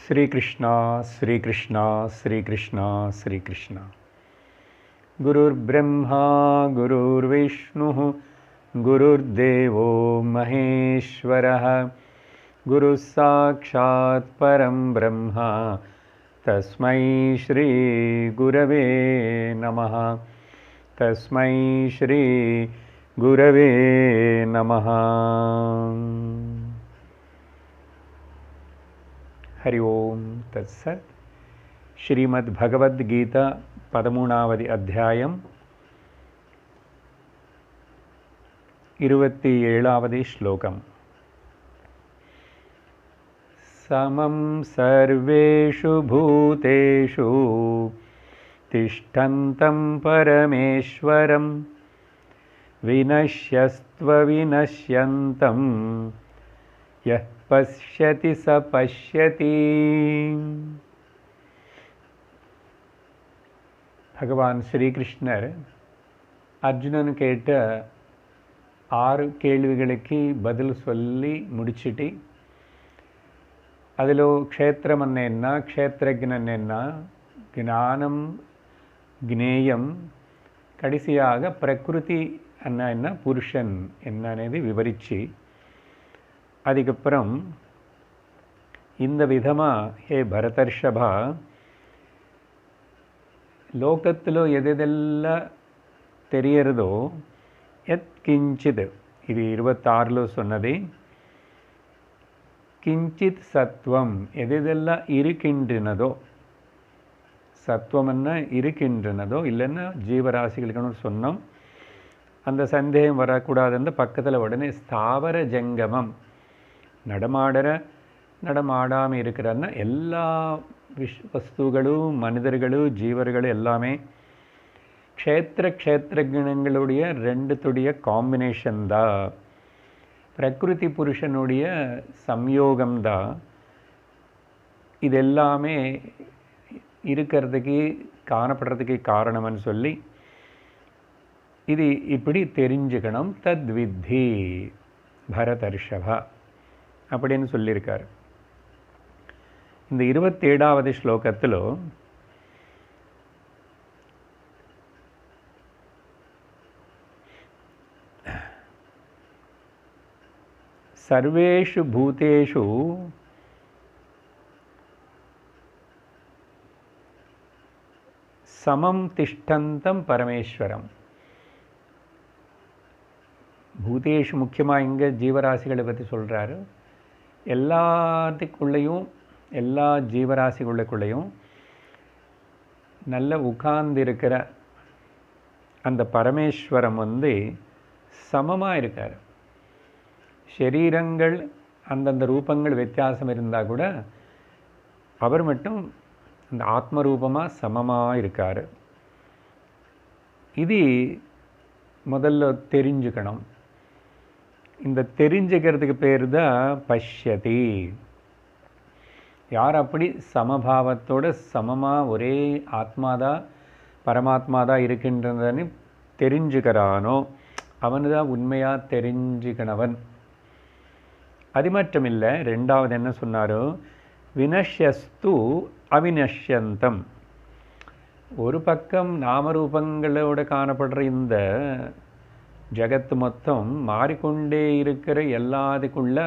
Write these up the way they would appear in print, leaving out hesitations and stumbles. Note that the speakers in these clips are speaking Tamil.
श्री कृष्णा श्री कृष्णा श्री कृष्णा श्री कृष्णा। गुरुर्ब्रह्मा गुरुर्विष्णुः गुरुर्देवो महेश्वरः गुरुः साक्षात् परं ब्रह्म तस्मै श्री गुरवे नमः। तस्मै श्री गुरवे नमः। हरि ओम तत्सत्। श्रीमद् भगवद गीता 13வது அத்தியாயம் 27வது ஸ்லோகம். समं सर्वेषु भूतेषु तिष्ठन्तं परमेश्वरं विनश्यस्त्वविनश्यन्तं यः पश्यति स पश्यति। भगवान श्री कृष्णर अर्जुनन केट 6 கேள்விகளுக்கு பதில் சொல்லி முடிச்சிட்டு அதிலோ க்ஷேத்திரம் என்ன, க்ஷேத்ரஜ்ஞன் என்ன, ஞானம் ஞேயம், கடைசியாக பிரகிருதி என்ன, புருஷன் என்ன అనేది விவரிச்சு அதுக்கப்புறம் இந்த விதமாக ஹே பரதர்ஷபா, லோகத்தில் எதெல்லாம் தெரியறதோ எத் கிஞ்சித், இது 26 சொன்னது, கிஞ்சித் சத்வம் எதெல்லாம் இருக்கின்றனதோ, சத்வம் என்ன இருக்கின்றனதோ இல்லைன்னா ஜீவராசிகளுக்குன்னு சொன்னோம். அந்த சந்தேகம் வரக்கூடாதுன்னு பக்கத்தில் உடனே ஸ்தாவர ஜங்கமம், நடமாடாமல் இருக்கிறன்னா எல்லா வஸ்துகளும் மனிதர்களும் ஜீவர்களும் எல்லாமே க்ஷேத்திரஜ்ஞங்களுடைய ரெண்டுத்துடைய காம்பினேஷன் தான், பிரகிருதி புருஷனுடைய சம்யோகம்தான். இது எல்லாமே இருக்கிறதுக்கு காணப்படுறதுக்கு காரணம்னு சொல்லி இது இப்படி தெரிஞ்சுக்கணும். தத்வித்தி பரதர்ஷபா அப்படின்னு சொல்லியிருக்கார். இந்த 27வது ஸ்லோகத்தில் சர்வேஷு பூதேஷு சமம் திஷ்டந்தம் பரமேஸ்வரம். பூதேஷு முக்கியமாக இங்கே ஜீவராசிகளை பற்றி சொல்கிறாரு. எல்லாத்துக்குள்ளேயும் எல்லா ஜீவராசிகளுக்குள்ளேயும் நல்ல உட்கார்ந்திருக்கிற அந்த பரமேஸ்வரம் சமமாக இருக்கார். சரீரங்கள் அந்தந்த ரூபங்கள் வித்தியாசம் இருந்தால் கூட அவர் மட்டும் அந்த ஆத்மரூபமாக சமமாக இருக்கார். இது முதல்ல தெரிஞ்சுக்கணும். இந்த தெரிஞ்சுக்கிறதுக்கு பேர் தான் பஷ்யதி. யார் அப்படி சமபாவத்தோட சமமாக ஒரே ஆத்மாதான் பரமாத்மாதான் இருக்கின்றதுன்னு தெரிஞ்சுக்கிறானோ அவனு தான் உண்மையாக தெரிஞ்சுக்கணவன். அது மட்டும் இல்லை, ரெண்டாவது என்ன சொன்னாரோ, வினஷ்யஸ்து அவினஷ்யந்தம். ஒரு பக்கம் நாமரூபங்களோட காணப்படுற இந்த ஜகத்து மொத்தம் மாறிக்கொண்டே இருக்கிற எல்லாத்துக்குள்ள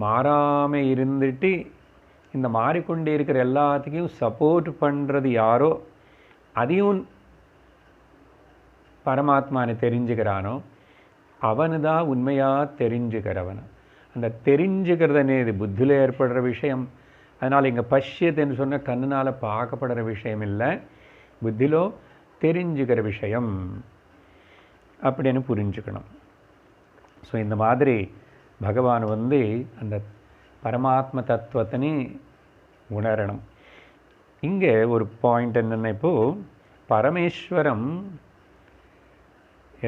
மாறாமல் இருந்துட்டு இந்த மாறிக்கொண்டே இருக்கிற எல்லாத்துக்கும் சப்போர்ட் பண்ணுறது யாரோ அதையும் பரமாத்மானை தெரிஞ்சுக்கிறானோ அவனு தான் உண்மையாக தெரிஞ்சுக்கிறவன். அந்த தெரிஞ்சுக்கிறதுனே புத்தியில் ஏற்படுற விஷயம். அதனால் இங்கே பஷ்யத்துன்னு சொன்ன கண்ணுனால் பார்க்கப்படுற விஷயம் இல்லை, புத்தியிலோ தெரிஞ்சுக்கிற விஷயம் அப்படின்னு புரிஞ்சுக்கணும். ஸோ இந்த மாதிரி பகவான் அந்த பரமாத்ம தத்துவத்தினை உணரணும். இங்கே ஒரு பாயிண்ட் என்னென்ன, இப்போது பரமேஸ்வரம்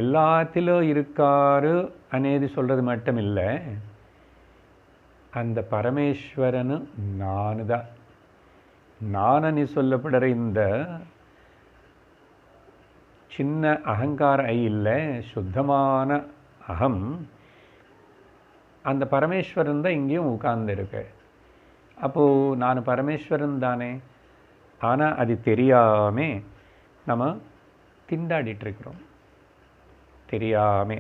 எல்லாத்திலும் இருக்காரு అనేది சொல்கிறது மட்டும் இல்லை, அந்த பரமேஸ்வரனு நான் தான். நானனி சொல்லப்படுற இந்த சின்ன அகங்கார ஐ இல்லை, சுத்தமான அகம் அந்த பரமேஸ்வரன் தான் இங்கேயும் உட்கார்ந்துருக்கு. அப்போது நான் பரமேஸ்வரன் தானே. ஆனால் அது தெரியாமல் நம்ம திண்டாடிட்டுருக்கிறோம், தெரியாமே.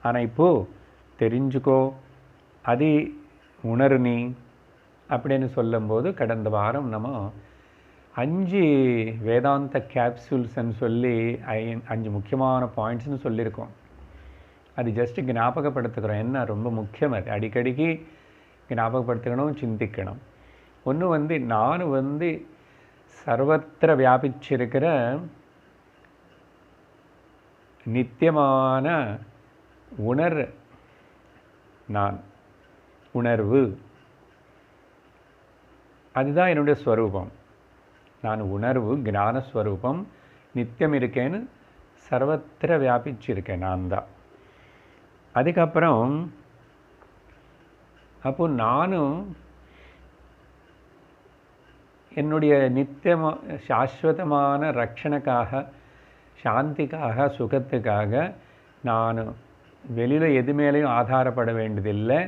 ஆனால் இப்போது தெரிஞ்சுக்கோ, அது உணரு நீ அப்படின்னு சொல்லும்போது, கடந்த வாரம் நம்ம 5 வேதாந்த கேப்சூல்ஸ்ன்னு சொல்லி 5 முக்கியமான பாயிண்ட்ஸ்னு சொல்லியிருக்கோம். அது ஜஸ்ட்டு ஞாபகப்படுத்துக்கிறோம். என்ன ரொம்ப முக்கியம், அது அடிக்கடிக்கு ஞாபகப்படுத்திக்கணும், சிந்திக்கணும். ஒன்று நான் சர்வத்திர வியாபிச்சிருக்கிற நித்தியமான நான் உணர்வு, அதுதான் என்னுடைய ஸ்வரூபம். நான் உணர்வு, ஞானஸ்வரூபம், நித்தியம் இருக்கேன்னு சர்வத்திர வியாபிச்சிருக்கேன், நான் தான். அதுக்கப்புறம் அப்போ நானும் என்னுடைய சாஸ்வதமான ரட்சணுக்காக, சாந்திக்காக, சுகத்துக்காக நான் வெளியில் எது மேலேயும் ஆதாரப்பட வேண்டியதில்லை.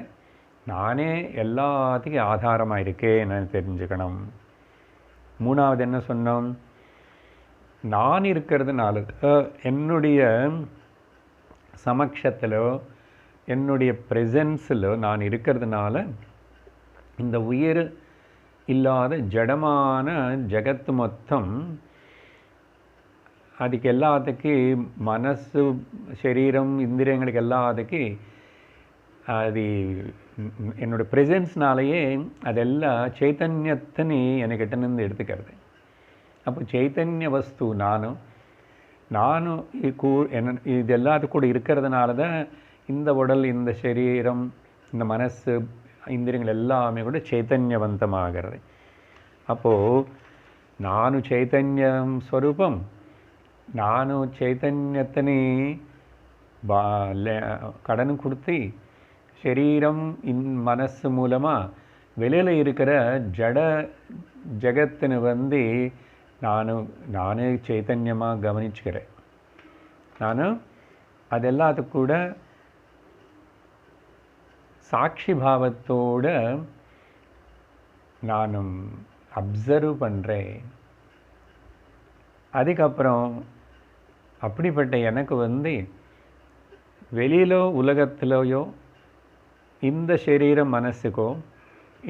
நானே எல்லாத்துக்கும் ஆதாரமாக இருக்கேன் தெரிஞ்சுக்கணும். மூணாவது என்ன சொன்னோம், நான் இருக்கிறதுனால, என்னுடைய சமக்ஷத்திலோ என்னுடைய ப்ரெசன்ஸில் நான் இருக்கிறதுனால இந்த உயிர் இல்லாத ஜடமான ஜகத்து மொத்தம், அதுக்கு எல்லாத்துக்கு மனசு, சரீரம், இந்திரியங்களுக்கு எல்லாத்துக்கு அது என்னோட ப்ரெசன்ஸ்னாலேயே அதெல்லாம் சைத்தன்யத்தினு என்கிட்டேருந்து எடுத்துக்கிறது. அப்போ சைத்தன்ய வஸ்து நானும் இது எல்லாத்து கூட இருக்கிறதுனால தான் இந்த உடல், இந்த சரீரம், இந்த மனசு, இந்திரியங்கள் எல்லாமே கூட சைத்தன்யவந்தமாகிறது. அப்போது நானும் சைத்தன்யம் ஸ்வரூபம், நானும் சைத்தன்யத்தினே கடன் கொடுத்து சரீரம், மனசு மூலமாக வெளியில் இருக்கிற ஜட ஜகத்துன்னு நானே சைத்தன்யமாக கவனிச்சுக்கிறேன். நானும் அதெல்லாத்துக்கு கூட சாட்சி பாவத்தோடு நானும் அப்சர்வ் பண்ணுறேன். அதுக்கப்புறம் அப்படிப்பட்ட எனக்கு வெளியிலோ உலகத்திலோ இந்த சரீரம், மனசுக்கோ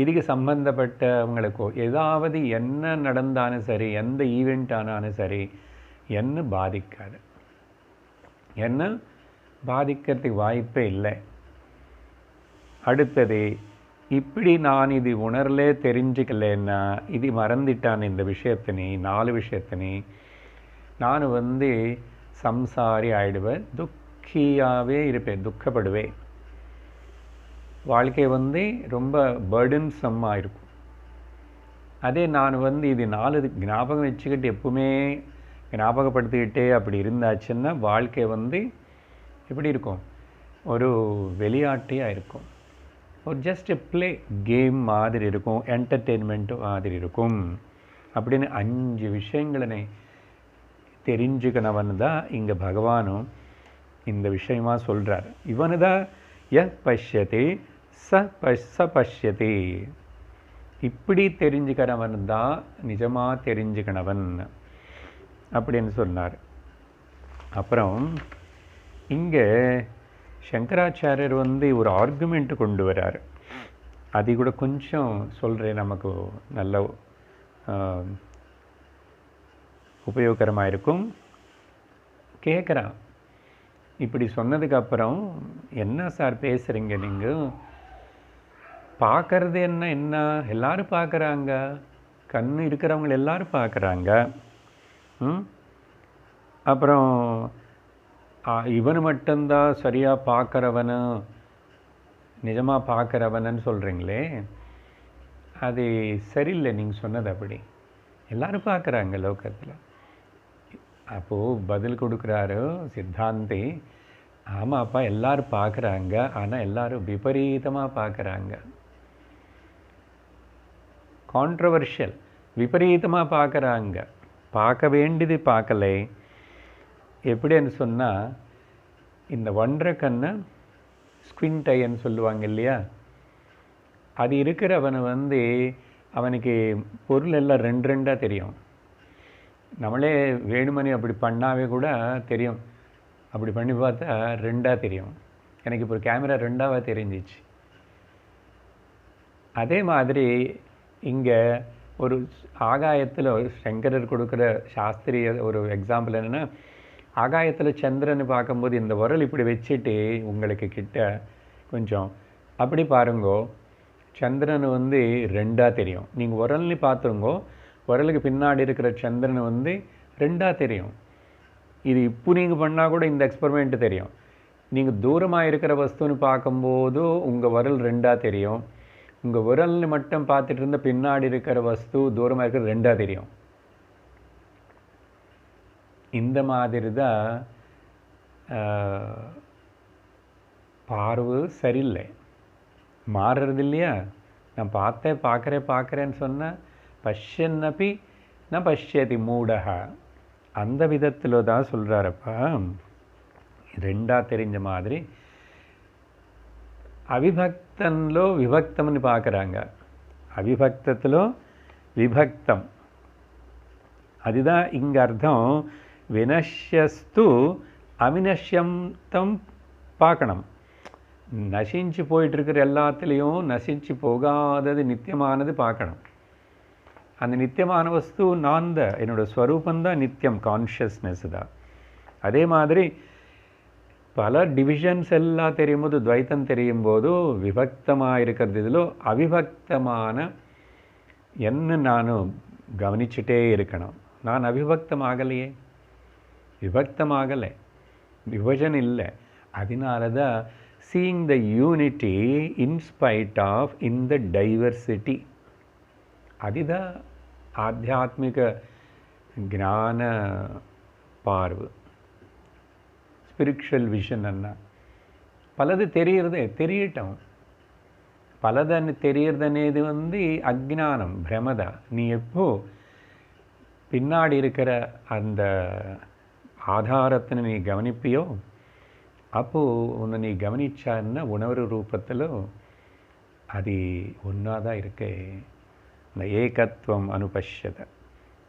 இதுக்கு சம்பந்தப்பட்டவங்களுக்கோ ஏதாவது என்ன நடந்தாலும் சரி, எந்த ஈவெண்ட் ஆனாலும் சரி, என்ன பாதிக்காது. என்ன பாதிக்கிறதுக்கு வாய்ப்பே இல்லை. அடுத்தது, இப்படி நான் இது உணர்லே தெரிஞ்சுக்கலன்னா, இது மறந்துட்டான் இந்த விஷயத்தினி, 4 விஷயத்தினி, நான் சம்சாரி ஆயிடுவேன், துக்கியாகவே இருப்பேன், துக்கப்படுவேன். வாழ்க்கை ரொம்ப பேர்டன்சம்மாக இருக்கும். அதே நான் இது 4 ஞாபகம் வச்சுக்கிட்டு எப்பவுமே ஞாபகப்படுத்திக்கிட்டே அப்படி இருந்தாச்சுன்னா வாழ்க்கை எப்படி இருக்கும், ஒரு விளையாட்டியாக இருக்கும், ஒரு ஜஸ்ட் ப்ளே கேம் மாதிரி இருக்கும், என்டர்டெயின்மெண்ட் மாதிரி இருக்கும். அப்படின்னு 5 விஷயங்களை தெரிஞ்சுக்கணவன் தான் இங்கே பகவானும் இந்த விஷயமா சொல்கிறார். இவனு தான் பஷ்யதி ச பஷ்யதி, இப்படி தெரிஞ்சுக்கிறவன் தான் நிஜமாக தெரிஞ்சுக்கணவன் அப்படின்னு சொன்னார். அப்புறம் இங்கே சங்கராச்சாரியர் ஒரு ஆர்குமெண்ட் கொண்டு வரார். அது கூட கொஞ்சம் சொல்கிறேன், நமக்கு நல்ல உபயோகரமாக இருக்கும். கேட்குறான், இப்படி சொன்னதுக்கப்புறம் என்ன சார் பேசுகிறீங்க நீங்கள், பார்க்கறது என்ன எல்லாரும் பார்க்குறாங்க, கண் இருக்கிறவங்க எல்லாரும் பார்க்குறாங்க, அப்புறம் இவனு மட்டும்தான் சரியாக பார்க்குறவனு, நிஜமாக பார்க்குறவனன்னு சொல்கிறீங்களே, அது சரியில்லை நீங்கள் சொன்னது. அப்படி எல்லோரும் பார்க்குறாங்க லோகத்தில். அப்போது பதில் கொடுக்குறாரு சித்தாந்தி, ஆமாப்பா எல்லோரும் பார்க்குறாங்க, ஆனால் எல்லோரும் விபரீதமாக பார்க்குறாங்க. கான்ட்ரவர்ஷியல், விபரீதமாக பார்க்குறாங்க, பார்க்க வேண்டியது பார்க்கலை. எப்படின்னு சொன்னால், இந்த ஒன்றரை கண்ணை ஸ்குவிண்ட் ஐன்னு சொல்லுவாங்க இல்லையா, அது இருக்கிறவனை அவனுக்கு பொருள் எல்லாம் ரெண்டு ரெண்டாக தெரியும். நம்மளே வேணுமணி அப்படி பண்ணாவே கூட தெரியும். அப்படி பண்ணி பார்த்தா ரெண்டாக தெரியும். எனக்கு இப்போ ஒரு கேமரா ரெண்டாவாக தெரிஞ்சிச்சு. அதே மாதிரி இங்கே ஒரு ஆகாயத்தில் சங்கரர் கொடுக்குற சாஸ்திரிய ஒரு எக்ஸாம்பிள் என்னென்னா, ஆகாயத்தில் சந்திரனை பார்க்கும்போது இந்த உரல் இப்படி வச்சுட்டு உங்களுக்கு கிட்ட கொஞ்சம் அப்படி பாருங்கோ, சந்திரன் வந்து ரெண்டாக தெரியும். நீங்கள் உரல்னு பார்த்துருங்கோ, உரலுக்கு பின்னாடி இருக்கிற சந்திரன் வந்து ரெண்டாக தெரியும். இது இப்போ நீங்கள் பண்ணால் கூட இந்த எக்ஸ்பெரிமெண்ட் தெரியும். நீங்கள் தூரமாக இருக்கிற வஸ்துன்னு பார்க்கும்போது உங்கள் விரல் ரெண்டாக தெரியும். உங்கள் விரல்னு மட்டும் பார்த்துட்டு இருந்த பின்னாடி இருக்கிற வஸ்து தூரமாக இருக்கிறது ரெண்டாக தெரியும். இந்த மாதிரி தான் பார்வை சரியில்லை, மாறுறது இல்லையா? நான் பார்க்குறேன்னு சொன்னால் பஷ்யன்னபி ந பஷ்யதி மூடஹா, அந்த விதத்தில் தான் சொல்கிறாரப்பா. ரெண்டாக தெரிஞ்ச மாதிரி அவிபக்தன்లో விபக்தம்னு பார்க்குறாங்க. அவிபக்தத்திலோ விபக்தம், அதுதான் இங்கே அர்த்தம். வினஷ்யஸ்து அவினஷ்யந்தம் பார்க்கணும். நசிஞ்சு போயிட்டுருக்கிற எல்லாத்துலேயும் நசிஞ்சு போகாதது நித்தியமானது பார்க்கணும். அந்த நித்தியமான வஸ்து நான் தான், என்னோடய ஸ்வரூபந்தான் நித்தியம், கான்ஷியஸ்னஸ் தான். அதே மாதிரி பல டிவிஷன்ஸ் எல்லாம் தெரியும் போது, துவைத்தம் தெரியும் போது விபக்தமாக இருக்கிறது இதில் அவிபக்தமான என்ன நான் கவனிச்சுட்டே இருக்கணும். நான் அவிபக்தம் ஆகலையே, விபக்தமாகலை, விபஜன் இல்லை. அதனால தான் seeing the unity in spite of in the diversity, அதுதான் ஆத்தியாத்மிக ஞான பார்வை, ஸ்பிரிச்சுவல் விஷன். அண்ணா பலது தெரியட்டும். பலதன்னு தெரியறதனேது வந்து அஜ்ஞானம், பிரமதா. நீ எப்போ பின்னாடி இருக்கிற அந்த ஆதாரத்தினை நீ கவனிப்பியோ அப்போது உன்னை நீ கவனிச்சான்னா உணர்வு ரூபத்தில் அது ஒன்றாதான் இருக்கு. இந்த ஏகத்துவம் அனுபஷ்யத.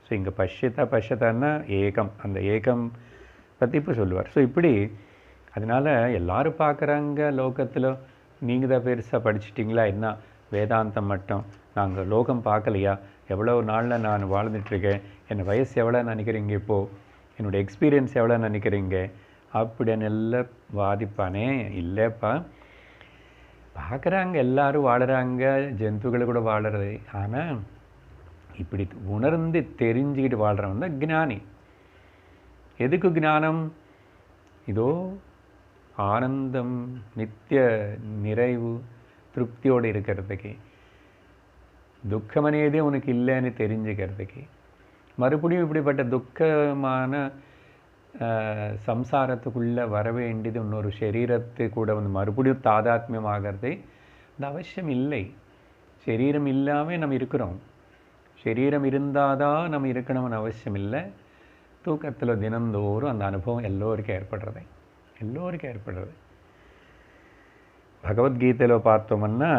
ஸோ இங்கே பஷ்யத்தன்னா ஏகம், அந்த ஏகம் பற்றி இப்போ சொல்லுவார். ஸோ இப்படி அதனால் எல்லோரும் பார்க்குறாங்க லோகத்தில். நீங்கள் தான் பெருசாக படிச்சிட்டிங்களா என்ன, வேதாந்தம் மட்டும், நாங்கள் லோகம் பார்க்கலையா, எவ்வளோ நாளில் நான் வாழ்ந்துட்டுருக்கேன், என் வயசு எவ்வளோ நினைக்கிறீங்க, இப்போது என்னோடய எக்ஸ்பீரியன்ஸ் எவ்வளோ நினைக்கிறீங்க அப்படின்னு எல்லாம் வாதிப்பானே. இல்லைப்பா, பார்க்குறாங்க எல்லோரும் வாழுறாங்க, ஜந்துக்களை கூட வாழுறது. ஆனால் இப்படி உணர்ந்து தெரிஞ்சுக்கிட்டு வாழ்கிறவன் தான் ஞானி. எதுக்கு ஞானம்? இதோ ஆனந்தம், நித்திய நிறைவு, திருப்தியோடு இருக்கிறதுக்கு, துக்கமனேதே உனக்கு இல்லைன்னு தெரிஞ்சுக்கிறதுக்கு, மறுபடியும் இப்படிப்பட்ட துக்கமான சம்சாரத்துக்குள்ளே வர வேண்டியது இன்னொரு சரீரத்து கூட வந்து மறுபடியும் தாதாத்மியம் ஆகிறது அது அவசியம் இல்லை. சரீரம் இல்லாமல் நம்ம இருக்கிறோம், சரீரம் இருந்தால் தான் நம்ம இருக்கணும்னு அவசியம் இல்லை. தூக்கத்தில் தினந்தோறும் அந்த அனுபவம் எல்லோருக்கும் ஏற்படுறது. பகவத்கீதையில் பார்த்தோம்னா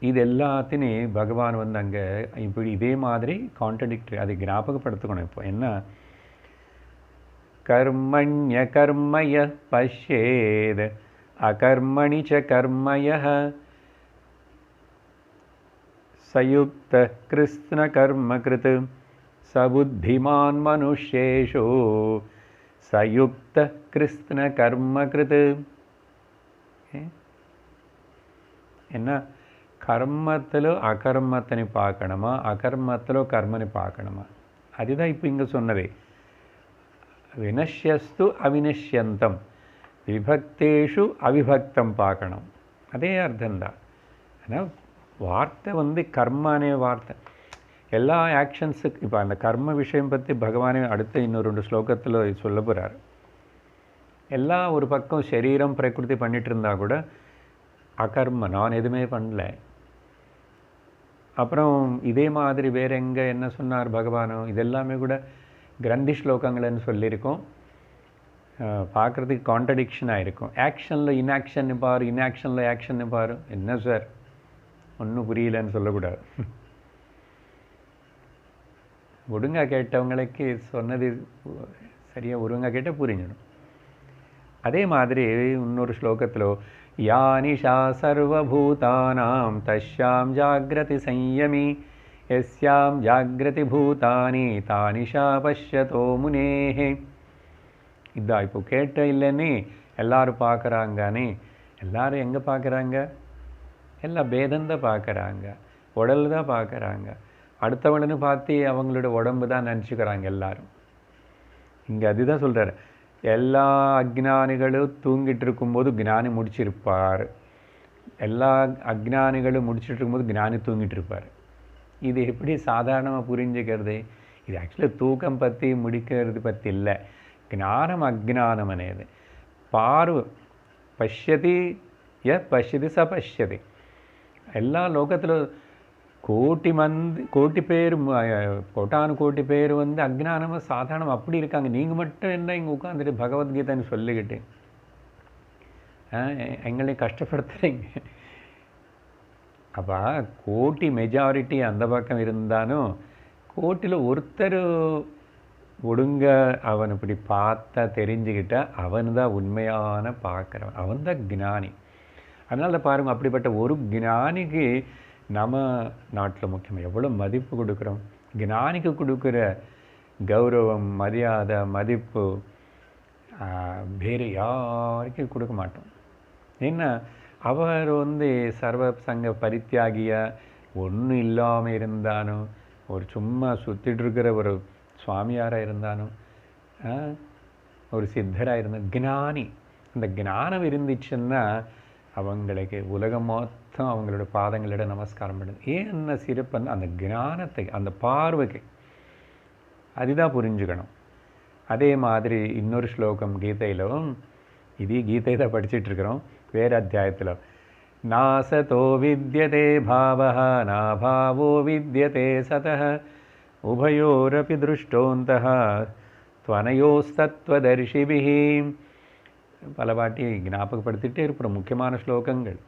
இது எல்லாத்தையும் பகவான் வந்து அங்கே இப்படி இதே மாதிரி கான்ட்ரடிக்டரி அதை ஞாபகப்படுத்திக்கணும். இப்போ என்ன, கர்மண்ய கர்மய பஷ்யேத் அகர்மணி ச கர்மய சயுக்த கிருஷ்ண கர்ம கிருத் சபுத்திமான் மனுஷ்யேஷு சயுக்த கிருஷ்ண கர்ம கிருத். என்ன, கர்மத்தில் அகர்மத்தினை பார்க்கணுமா, அகர்மத்தில் கர்மனை பார்க்கணுமா? அதுதான் இப்போ இங்கே சொன்னதே. வினஷ்யஸ்து அவினஷ்யந்தம், விபக்தேஷு அவிபக்தம் பார்க்கணும். அதே அர்த்தம்தான். ஆனால் வார்த்தை வந்து கர்மானே வார்த்தை. எல்லா ஆக்ஷன்ஸுக்கு இப்போ அந்த கர்ம விஷயம் பற்றி பகவானே அடுத்த இன்னொரு 2 ஸ்லோகத்தில் சொல்ல போகிறார். எல்லாம் ஒரு பக்கம் சரீரம் பிரகிருதி பண்ணிகிட்டு இருந்தால் கூட அகர்ம, நான் எதுவுமே பண்ணல. அப்புறம் இதே மாதிரி வேறு எங்கே என்ன சொன்னார் பகவானோ, இதெல்லாமே கூட கிரந்தி ஸ்லோகங்கள்னு சொல்லியிருக்கோம். பார்க்குறதுக்கு கான்ட்ரடிக்ஷனாக இருக்கும். ஆக்ஷனில் இன்ஆக்ஷன் பாரு, இன்ஆக்ஷனில் ஆக்ஷன் பாரு. என்ன சார் ஒன்றும் புரியலன்னு சொல்லக்கூடாது. ஒழுங்காக கேட்டவங்களுக்கு சொன்னது சரியாக ஒழுங்காக கேட்டால் புரிஞ்சிடும். அதே மாதிரி இன்னொரு ஸ்லோகத்தில் யானிஷா சர்வபூதானாம் தஸ்யாம் ஜாக்ரதி சம்யமி யஸ்யாம் ஜாக்ரதி பூதானி தானிஷா பஷ்யதோ முனேஹே. இதான் இப்போ கேட்ட இல்லைன்னு எல்லாரும் பார்க்குறாங்கன்னு. எல்லாரும் எங்கே பார்க்குறாங்க? எல்லாம் பேதந்தான் பார்க்குறாங்க, உடல் தான் பார்க்குறாங்க. அடுத்தவங்கன்னு பார்த்து அவங்களோட உடம்பு தான் நினச்சிக்கிறாங்க எல்லாரும். இங்கே அதுதான் சொல்கிறார், எல்லா அஜ்ஞானிகளும் தூங்கிட்டு இருக்கும்போது ஞானி முடிச்சிருப்பார், எல்லா அஜ்ஞானிகளும் முடிச்சுட்டு இருக்கும்போது ஞானி தூங்கிட்டு இருப்பார். இது எப்படி சாதாரணமாக புரிஞ்சுக்கிறது? இது ஆக்சுவலி தூக்கம் பற்றி முடிக்கிறது பற்றி இல்லை. ஞானம் அஜ்ஞானம் అనేది பார்வை. பஷ்யதி பஷ்யதி ச பஷ்யதி. எல்லா லோகத்தில் கோட்டி பேர், கோட்டானு கோட்டி பேர் அஜ்ஞானமாக சாதாரணம் அப்படி இருக்காங்க. நீங்கள் மட்டும் என்ன இங்கே உட்காந்துட்டு பகவத்கீதைன்னு சொல்லிக்கிட்டு எங்களை கஷ்டப்படுத்துகிறீங்க. அப்போ கோட்டி மெஜாரிட்டி அந்த பக்கம் இருந்தாலும் கோட்டியில் ஒருத்தர் ஒழுங்க அவன் இப்படி பார்த்தா தெரிஞ்சுக்கிட்டா அவன் தான் உண்மையான பார்க்குறவன், அவன் தான் ஞானி. அதனால பாருங்கள், அப்படிப்பட்ட ஒரு ஞானிக்கு நம்ம நாட்டில் முக்கியமாக எவ்வளோ மதிப்பு கொடுக்குறோம். ஞானிக்கு கொடுக்குற கௌரவம், மரியாதை, மதிப்பு வேறு யாருக்கும் கொடுக்க மாட்டோம். ஏன்னா அவர் சர்வ சங்க பரித்தியாகியாக ஒன்றும் இல்லாமல் இருந்தாலும், ஒரு சும்மா சுற்றிட்டு இருக்கிற ஒரு சுவாமியாராக இருந்தாலும், ஒரு சித்தராக இருந்தாலும் ஞானி. அந்த ஞானம் இருந்துச்சுன்னா அவங்களுக்கு உலகம் மொத்தம் அவங்களோட பாதங்களோட நமஸ்காரம் பண்ணுது. ஏன் என்ன சிறப்புன்னு அந்த ஞானத்தை, அந்த பார்வைக்கு அதுதான் புரிஞ்சுக்கணும். அதே மாதிரி இன்னொரு ஸ்லோகம் கீதையிலும், இது கீதை தான் படிச்சுட்டு இருக்கிறோம், வேறு அத்தியாயத்தில், நாசதோ வித்யதே பாவஹ நாபாவோ வித்யதே சதஹ உபயோரபி திருஷ்டோந்தஹ துவனயோஸ்தத்வதர்ஷிபிஹி. பல வாட்டி ஞாபகப்படுத்திகிட்டே இருக்கிற முக்கியமான ஸ்லோகங்கள்.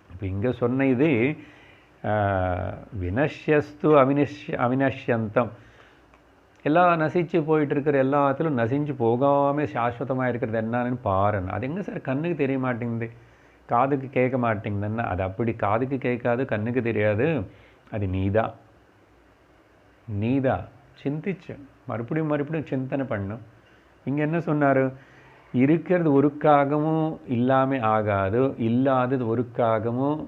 இப்போ இங்கே சொன்ன இது வினஷ்யஸ்து அவினஷ்யந்தம், எல்லாம் நசிச்சு போயிட்டுருக்கிற எல்லாத்திலும் நசிஞ்சு போகாமல் சாஸ்வதமாக இருக்கிறது என்னன்னு பாருன்னு. அது எங்கே சார் கண்ணுக்கு தெரிய மாட்டேங்குது, காதுக்கு கேட்க மாட்டேங்குதுன்னா, அது அப்படி காதுக்கு கேட்காது, கண்ணுக்கு தெரியாது, அது நீதான். சிந்திச்சு மறுபடியும் சிந்தனை பண்ணும். இங்கே என்ன சொன்னார்? இருக்கிறது ஒருக்காகவும் இல்லாமல் ஆகாது, இல்லாதது ஒருக்காகவும்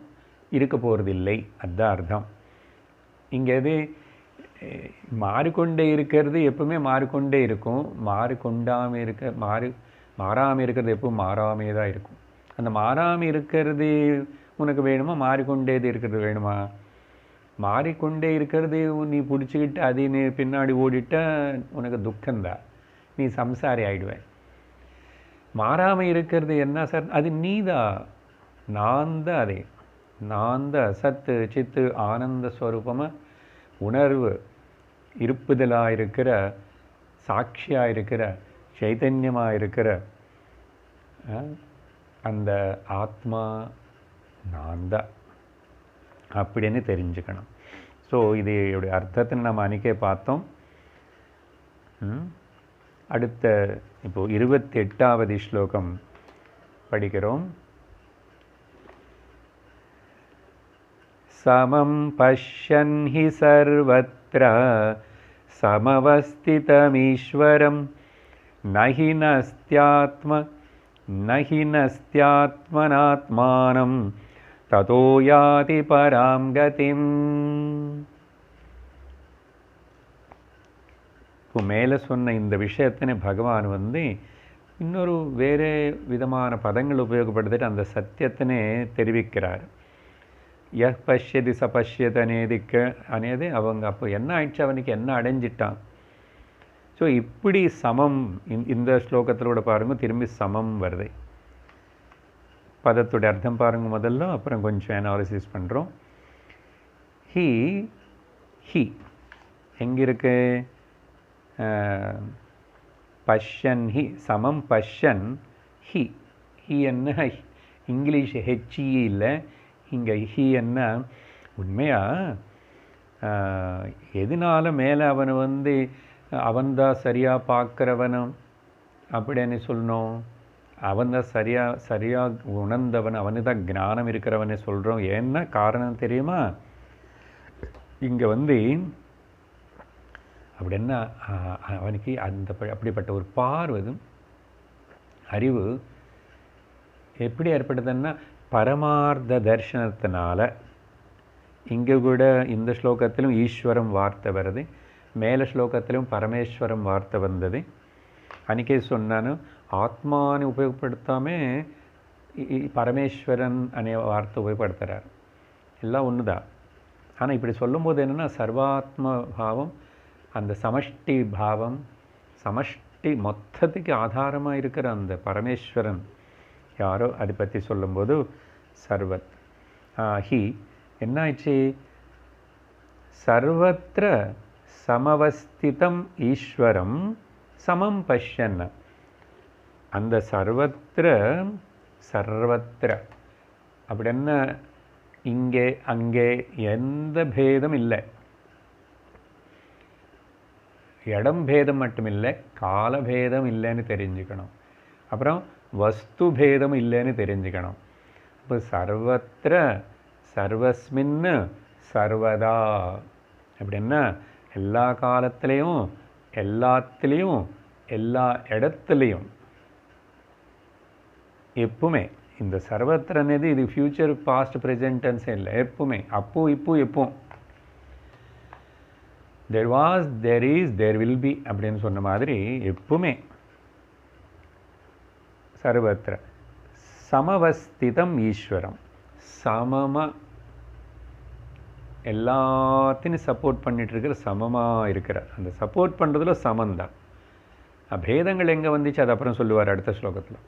இருக்க போகிறதில்லை. அதுதான் அர்த்தம். இங்கே எது மாறிக்கொண்டே இருக்கிறது எப்பவுமே மாறிக்கொண்டே இருக்கும், மாறாமல் இருக்கிறது எப்பவும் மாறாமே தான் இருக்கும். அந்த மாறாமல் இருக்கிறது உனக்கு வேணுமா, மாறிக்கொண்டே இருக்கிறது வேணுமா? மாறிக்கொண்டே இருக்கிறது நீ பிடிச்சிக்கிட்டு அது நீ பின்னாடி ஓடிட்டா உனக்கு துக்கம்தான், நீ சம்சாரி ஆகிடுவேன். மாறாமல் இருக்கிறது என்ன சார்? அது நீதான், நான் தான். அதே நான் தான் சத்து சித்து ஆனந்த ஸ்வரூபமாக உணர்வு இருப்புதலாக இருக்கிற, சாட்சியாக இருக்கிற, சைத்தன்யமாக இருக்கிற அந்த ஆத்மா நான் தான் அப்படின்னு தெரிஞ்சுக்கணும். ஸோ இதோடைய அர்த்தத்தை நம்ம அன்றைக்கே பார்த்தோம். அடுத்த இப்போ 28வது ஸ்லோகம் படிக்கிறோம். சமம் பஷ்யன் ஹி சர்வத்ர சமவஸ்திதமீஸ்வரம் நஹி நஸ்த்யாத்மனாத்மானம் ததோ யாதி பராம் கதிம். இப்போ மேலே சொன்ன இந்த விஷயத்தினை பகவான் இன்னொரு வேறு விதமான பதங்கள் உபயோகப்படுத்திட்டு அந்த சத்தியத்தினை தெரிவிக்கிறார். பஷ்யதி ச பஷ்யத் అనేది அவங்க அப்போ என்ன ஆயிடுச்சு, அவனுக்கு என்ன அடைஞ்சிட்டான். ஸோ இப்படி சமம் இந்த ஸ்லோகத்திலோட பாருங்க, திரும்பி சமம் வருது. பதத்துடைய அர்த்தம் பாருங்க முதல்ல, அப்புறம் கொஞ்சம் அனாலிசிஸ் பண்ணுறோம். ஹி எங்கே இருக்கு? பஷ்யன் ஹி, சமம் பஷ்யன் ஹி. ஹி என்ன இங்கிலீஷ் ஹெச்இ இல்லை, இங்கே ஹி என்ன உண்மையாக எதனால மேலே அவனை வந்து அவன்தான் சரியாக பார்க்குறவனும் அப்படின்னு சொல்லணும். அவன்தான் சரியாக உணர்ந்தவன், அவனு தான் ஞானம் இருக்கிறவனே சொல்கிறோம். என்ன காரணம் தெரியுமா? இங்கே வந்து அப்படின்னா அவனுக்கு அப்படிப்பட்ட ஒரு பார்வதும் அறிவு எப்படி ஏற்படுதுன்னா பரமார்த்த தர்சனத்தினால. இங்கே கூட இந்த ஸ்லோகத்திலும் ஈஸ்வரம் வார்த்தை வருது, மேலே ஸ்லோகத்திலும் பரமேஸ்வரம் வார்த்தை வந்தது. அன்றைக்கே சொன்னானு ஆத்மானு உபயோகப்படுத்தாமல் பரமேஸ்வரன் அనే வார்த்தை உபயோகப்படுத்துகிறார். எல்லாம் ஒன்று தான். ஆனால் இப்படி சொல்லும்போது என்னென்னா சர்வாத்ம பாவம், அந்த சமஷ்டி பாவம், சமஷ்டி மொத்தத்துக்கு ஆதாரமாக இருக்கிற அந்த பரமேஸ்வரன் யாரோ அதை பற்றி சொல்லும்போது சர்வத் ஹி என்னாச்சு, சர்வத்திர சமவஸ்திதம் ஈஸ்வரம் சமம் பஷ்யன். அந்த சர்வத்திர அப்படின்னா இங்கே அங்கே எந்த பேதம் இல்லை, இடம் பேதம் மட்டும் இல்லை, காலபேதம் இல்லைன்னு தெரிஞ்சுக்கணும். அப்புறம் வஸ்து பேதம் இல்லைன்னு தெரிஞ்சுக்கணும். இப்போ சர்வத்திர சர்வஸ்மின் சர்வதா அப்படின்னா எல்லா காலத்துலேயும் எல்லாத்துலேயும் எல்லா இடத்துலையும் எப்பவுமே. இந்த சர்வத்திரனது இது ஃப்யூச்சர் பாஸ்ட் ப்ரெசென்ட் டென்ஸ் இல்லை, எப்பவுமே அப்போ இப்போ எப்போ. there was, there is, there will be அப்படின்னு சொன்ன மாதிரி எப்பவுமே சர்வத்திர சமவஸ்திதம் ஈஸ்வரம். சமமாக எல்லாத்தையும் சப்போர்ட் பண்ணிட்டு இருக்கிற, சமமாக இருக்கிற, அந்த சப்போர்ட் பண்ணுறதுல சமந்தான். பேதங்கள் எங்கே வந்துச்சு அது அப்புறம் சொல்லுவார் அடுத்த ஸ்லோகத்தில்.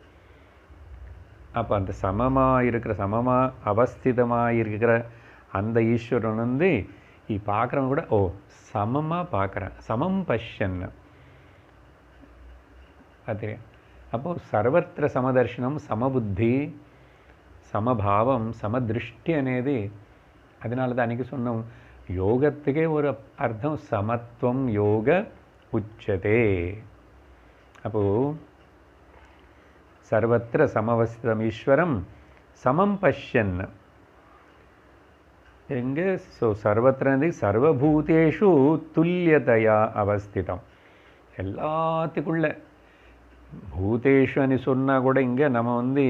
அப்போ அந்த சமமாக இருக்கிற, சமமாக அவஸ்திதமாக இருக்கிற அந்த ஈஸ்வரன் வந்து பார்க்குறவங்க கூட ஓ சமமாக பார்க்குறேன், சமம் பஷ்யன். அது அப்போது சர்வத்திர సమదర్శనం, సమబుద్ధి, సమభావం, సమదృష్టి అనేది. அதனால தான் அன்றைக்கி சொன்னோம் யோகத்துக்கே ஒரு அர்த்தம் சமத்துவம் யோக உச்சதே. அப்போது சர்வத்திர சமவஸ்திதம் ஈஸ்வரம் சமம் பஷ்யன் எங்கே. ஸோ சர்வத்திரந்து சர்வபூதேஷு துல்லியதையா அவஸ்திதம். எல்லாத்துக்குள்ள பூதேஷு అని சொன்னால் கூட இங்கே நம்ம வந்து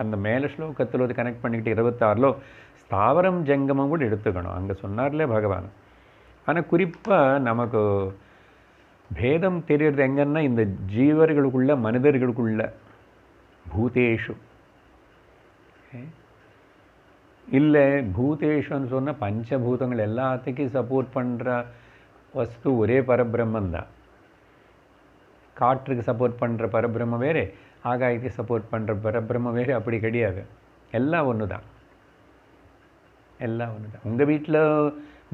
அந்த மேலே ஸ்லோகத்தில் வந்து கனெக்ட் பண்ணிக்கிட்டு 26 ஸ்தாவரம் ஜங்கமம் கூட எடுத்துக்கணும். அங்கே சொன்னார்லே பகவான். ஆனால் குறிப்பாக நமக்கு பேதம் தெரியறது எங்கன்னா இந்த ஜீவர்களுக்குள்ள, மனிதர்களுக்குள்ள. பூதேஷு இல்லை, பூதேஷுன்னு சொன்னால் பஞ்சபூதங்கள் எல்லாத்துக்கும் சப்போர்ட் பண்ணுற வஸ்து ஒரே பரபிரம்மன் தான். காற்றுக்கு சப்போர்ட் பண்ணுற பரபிரம்ம வேறு, ஆகாயத்துக்கு சப்போர்ட் பண்ணுற பரபிரம்ம வேறு, அப்படி கிடையாது. எல்லாம் ஒன்று தான், எல்லாம் ஒன்று தான். உங்கள் வீட்டில்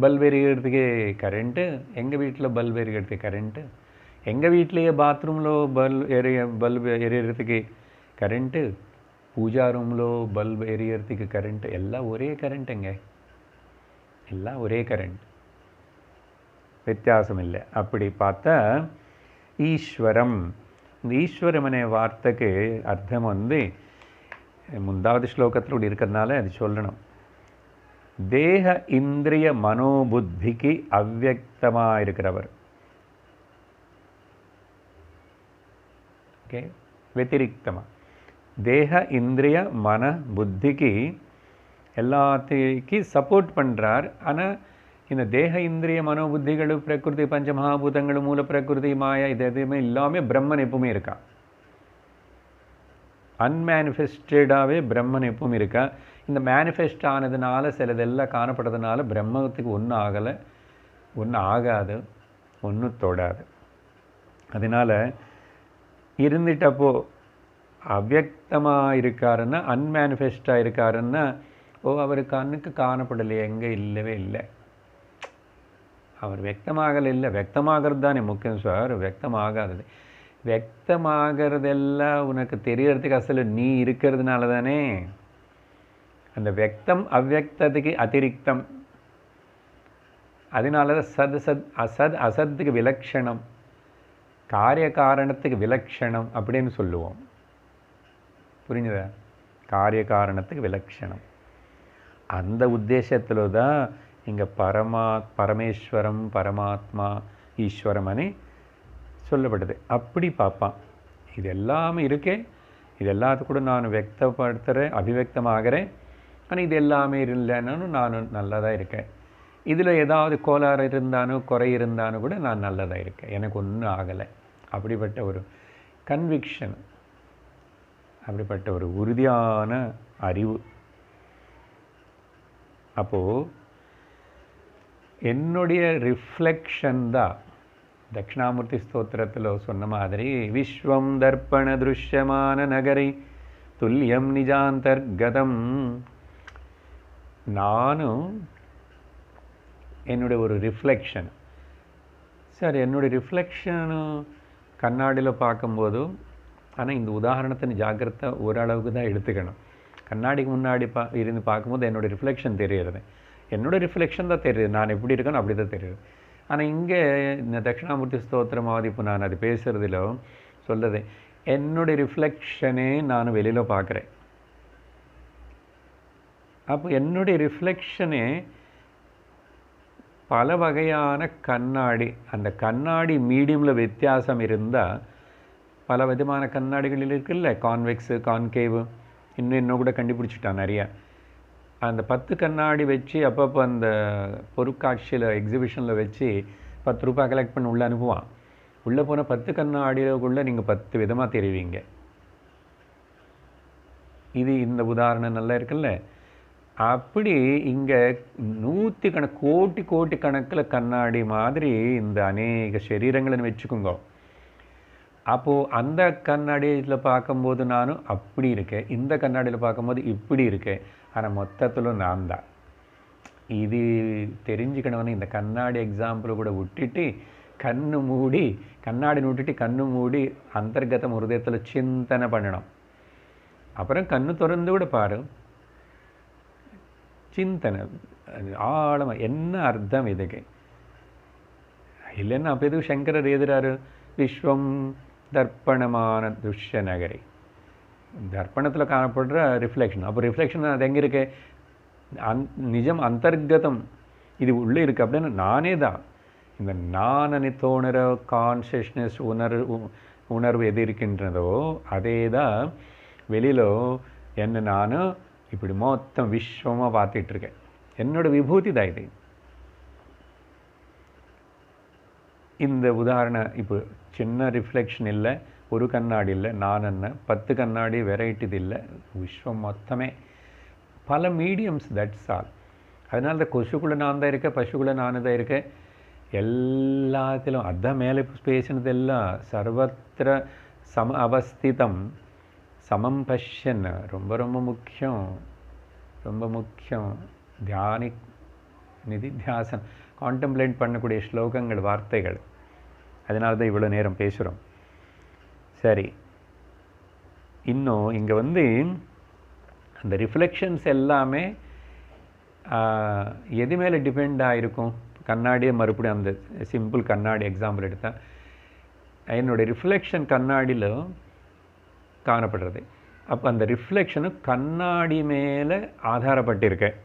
பல்ப் எரிகிறதுக்கு கரண்ட்டு, எங்கள் வீட்டில் பல்ப் எரிகிறதுக்கு கரண்ட்டு, எங்கள் வீட்லேயே பாத்ரூமில் பல்ப் எரியறதுக்கு கரண்ட்டு, பூஜா ரூமில் பல்ப் எரியறதுக்கு கரண்ட்டு, எல்லாம் ஒரே கரண்ட்டுங்க, எல்லாம் ஒரே கரண்ட், வித்தியாசம் இல்லை. அப்படி பார்த்தா ஈஸ்வரம், இந்த ஈஸ்வரம் அనే வார்த்தைக்கு அர்த்தம் வந்து முந்தாவது ஸ்லோகத்தில் இருக்கிறதுனால அது சொல்லணும். தேக இந்திரிய மனோபுத்திக்கு அவ்வக்தமாக இருக்கிறவர். ஓகே, வெத்திரிக்தமாக தேக இந்திரிய மன புத்திக்கு எல்லாத்துக்கு சப்போர்ட் பண்ணுறார். ஆனால் இந்த தேக இந்திரிய மனோபுத்திகளும் பிரகிருதி பஞ்சமகாபூதங்களும் மூல பிரகிருதி மாயா இது எதுவுமே இல்லாமல் பிரம்மன் எப்பவுமே இருக்கா. அன்மேனிஃபெஸ்டடாகவே பிரம்மன் எப்பவும் இருக்கா. இந்த மேனிஃபெஸ்ட் ஆனதுனால சிலதெல்லாம் காணப்படுறதுனால பிரம்மத்துக்கு ஒன்றும் ஆகலை, ஒன்றும் ஆகாது, ஒன்றும் தொடாது. அதனால் இருந்துட்டப்போ அவ்வக்தமாக இருக்காருன்னா, அன்மேனிஃபெஸ்டாக இருக்காருன்னா, ஓ அவர் கண்ணுக்கு காணப்படலை, எங்கே இல்லவே இல்லை, அவர் வியக்தமாகலை. இல்லை, வியக்தமாகிறது தானே முக்கியம் சார், வியக்தமாகாதது. வியக்தமாகிறதெல்லாம் உனக்கு தெரியறதுக்கு அசல் நீ இருக்கிறதுனால தானே. அந்த வியக்தம் அவ்வியக்தத்துக்கு அதிரிக்தம். அதனால தான் சத் சத் அசத் அசத்துக்கு விலக்ஷணம், காரிய காரணத்துக்கு விலக்ஷணம் அப்படின்னு சொல்லுவோம். புரிஞ்சுதா? காரிய காரணத்துக்கு விலக்ஷணம். அந்த உத்தேசத்தில் தான் இங்கே பரமேஸ்வரம் பரமாத்மா ஈஸ்வரம் అని சொல்லப்படுது. அப்படி பார்ப்பான். இது எல்லாமே இருக்கே, இது எல்லாத்துக்கு கூட நான் வியக்தப்படுத்துகிறேன், அபிவியக்தமாகிறேன். ஆனால் இது எல்லாமே இல்லைன்னாலும் நான் நல்லா தான் இருக்கேன். இதில் ஏதாவது கோளாறு இருந்தாலும் குறை இருந்தாலும் கூட நான் நல்லதாக இருக்கேன், எனக்கு ஒன்றும் ஆகலை. அப்படிப்பட்ட ஒரு கன்விக்ஷன், அப்படிப்பட்ட ஒரு உறுதியான அறிவு. அப்போது என்னுடைய ரிஃப்ளெக்ஷன் தான் தட்சிணாமூர்த்தி ஸ்தோத்திரத்தில் சொன்ன மாதிரி, விஸ்வம் தர்ப்பண திருஷ்யமான நகரை துல்லியம் நிஜாந்தர்கதம். நானும் என்னுடைய ஒரு ரிஃப்ளெக்ஷன். சார், என்னுடைய ரிஃப்ளெக்ஷனு கண்ணாடியில் பார்க்கும்போதும், ஆனால் இந்த உதாரணத்தை ஜாக்கிரதை ஓரளவுக்கு தான் எடுத்துக்கணும். கண்ணாடிக்கு முன்னாடி இருந்து பார்க்கும்போது என்னோடய ரிஃப்ளெக்ஷன் தெரியுறது, என்னோடய ரிஃப்ளெக்ஷன் தான் தெரியுது, நான் எப்படி இருக்கேன்னு அப்படி தான் தெரியுது. ஆனால் இங்கே இந்த தட்சிணாமூர்த்தி ஸ்தோத்திரமாவது இப்போ நான் அது பேசுகிறதுல சொல்கிறது, என்னுடைய ரிஃப்ளெக்ஷனே நான் வெளியில் பார்க்குறேன். அப்போ என்னுடைய ரிஃப்ளெக்ஷனே பல வகையான கண்ணாடி, அந்த கண்ணாடி மீடியமில் வித்தியாசம் இருந்தால், பல விதமான கண்ணாடிகளில் இருக்குல்ல, கான்வெக்ஸு கான்கேவு, இன்னும் கூட கண்டுபிடிச்சிட்டான் நிறையா. அந்த 10 கண்ணாடி வச்சு அப்பப்போ அந்த பொருட்காட்சியில் எக்ஸிபிஷனில் வச்சு 10 ரூபாய் கலெக்ட் பண்ணி உள்ளே அனுப்புவான். உள்ளே போன 10 கண்ணாடிக்குள்ளே நீங்கள் 10 விதமாக தெரிவிங்க. இது இந்த உதாரணம் நல்லா இருக்குல்ல. அப்படி இங்கே கோட்டி கோட்டி கணக்கில் கண்ணாடி மாதிரி இந்த அநேக சரீரங்கள்னு வச்சுக்கோங்க. அப்போது அந்த கண்ணாடியில் பார்க்கும்போது நானும் அப்படி இருக்கேன், இந்த கண்ணாடியில் பார்க்கும்போது இப்படி இருக்கேன். ஆனால் மொத்தத்தில் நான் தான். இது தெரிஞ்சுக்கணும்னு இந்த கண்ணாடி எக்ஸாம்பிள் கூட விட்டுட்டு கண்ணு மூடி, கண்ணாடி விட்டுட்டு கண்ணு மூடி அந்தர்கதம் ஹிருதயத்தில் சிந்தனை பண்ணணும். அப்புறம் கண்ணு திறந்து கூட பாரு, சிந்தனை ஆழமாக என்ன அர்த்தம் இதுக்கு இல்லைன்னா அப்போ எதுவும் சங்கரர் எழுதுறாரு, விஸ்வம் தர்ப்பணமான துஷ்ய நகரை, தர்ப்பணத்தில் காணப்படுற ரிஃப்ளெக்ஷன். அப்போ ரிஃப்ளெக்ஷன் அது எங்கே இருக்கு? நிஜம் அந்தர்கதம், இது உள்ளே இருக்குது அப்படின்னு நானே தான். இந்த நானனை தோணுற கான்ஷியஸ்னஸ் உணர்வு எது இருக்கின்றதோ அதே தான் வெளியில் என்ன நானும் இப்படி மொத்தம் விஸ்வமாக பார்த்துட்ருக்கேன். என்னோட விபூதி தான் இது. இந்த உதாரணம் இப்போ சின்ன ரிஃப்ளெக்ஷன் இல்லை, ஒரு கண்ணாடி இல்லை, நான் என்ன 10 கண்ணாடி வெரைட்டிது இல்லை, விஸ்வம் மொத்தமே பல மீடியம்ஸ், தட்ஸ் ஆல். அதனால தான் கொசுக்குள்ளே நான் தான் இருக்கேன், பசுக்குள்ளே நான் தான் இருக்கேன், எல்லாத்திலும் அதான் மேலே பேசினதெல்லாம் சர்வத்திர சம அவஸ்திதம் சமம் பஷ்யன். ரொம்ப ரொம்ப முக்கியம், ரொம்ப முக்கியம். நிதித்தியாசன் கான்டெம்ப்ளேட் பண்ணக்கூடிய ஸ்லோகங்கள், வார்த்தைகள். அதனால தான் இவ்வளோ நேரம் பேசுகிறோம். சரி, இன்னும் இங்கே அந்த ரிஃப்ளெக்ஷன்ஸ் எல்லாமே எது மேலே டிபெண்ட் ஆகிருக்கும்? கண்ணாடியே மறுபடியும் அந்த சிம்பிள் கண்ணாடி எக்ஸாம்பிள் எடுத்தால், என்னுடைய ரிஃப்ளெக்ஷன் கண்ணாடியில் காணப்படுறது. அப்போ அந்த ரிஃப்ளெக்ஷனு கண்ணாடி மேலே ஆதாரப்பட்டிருக்கேன்.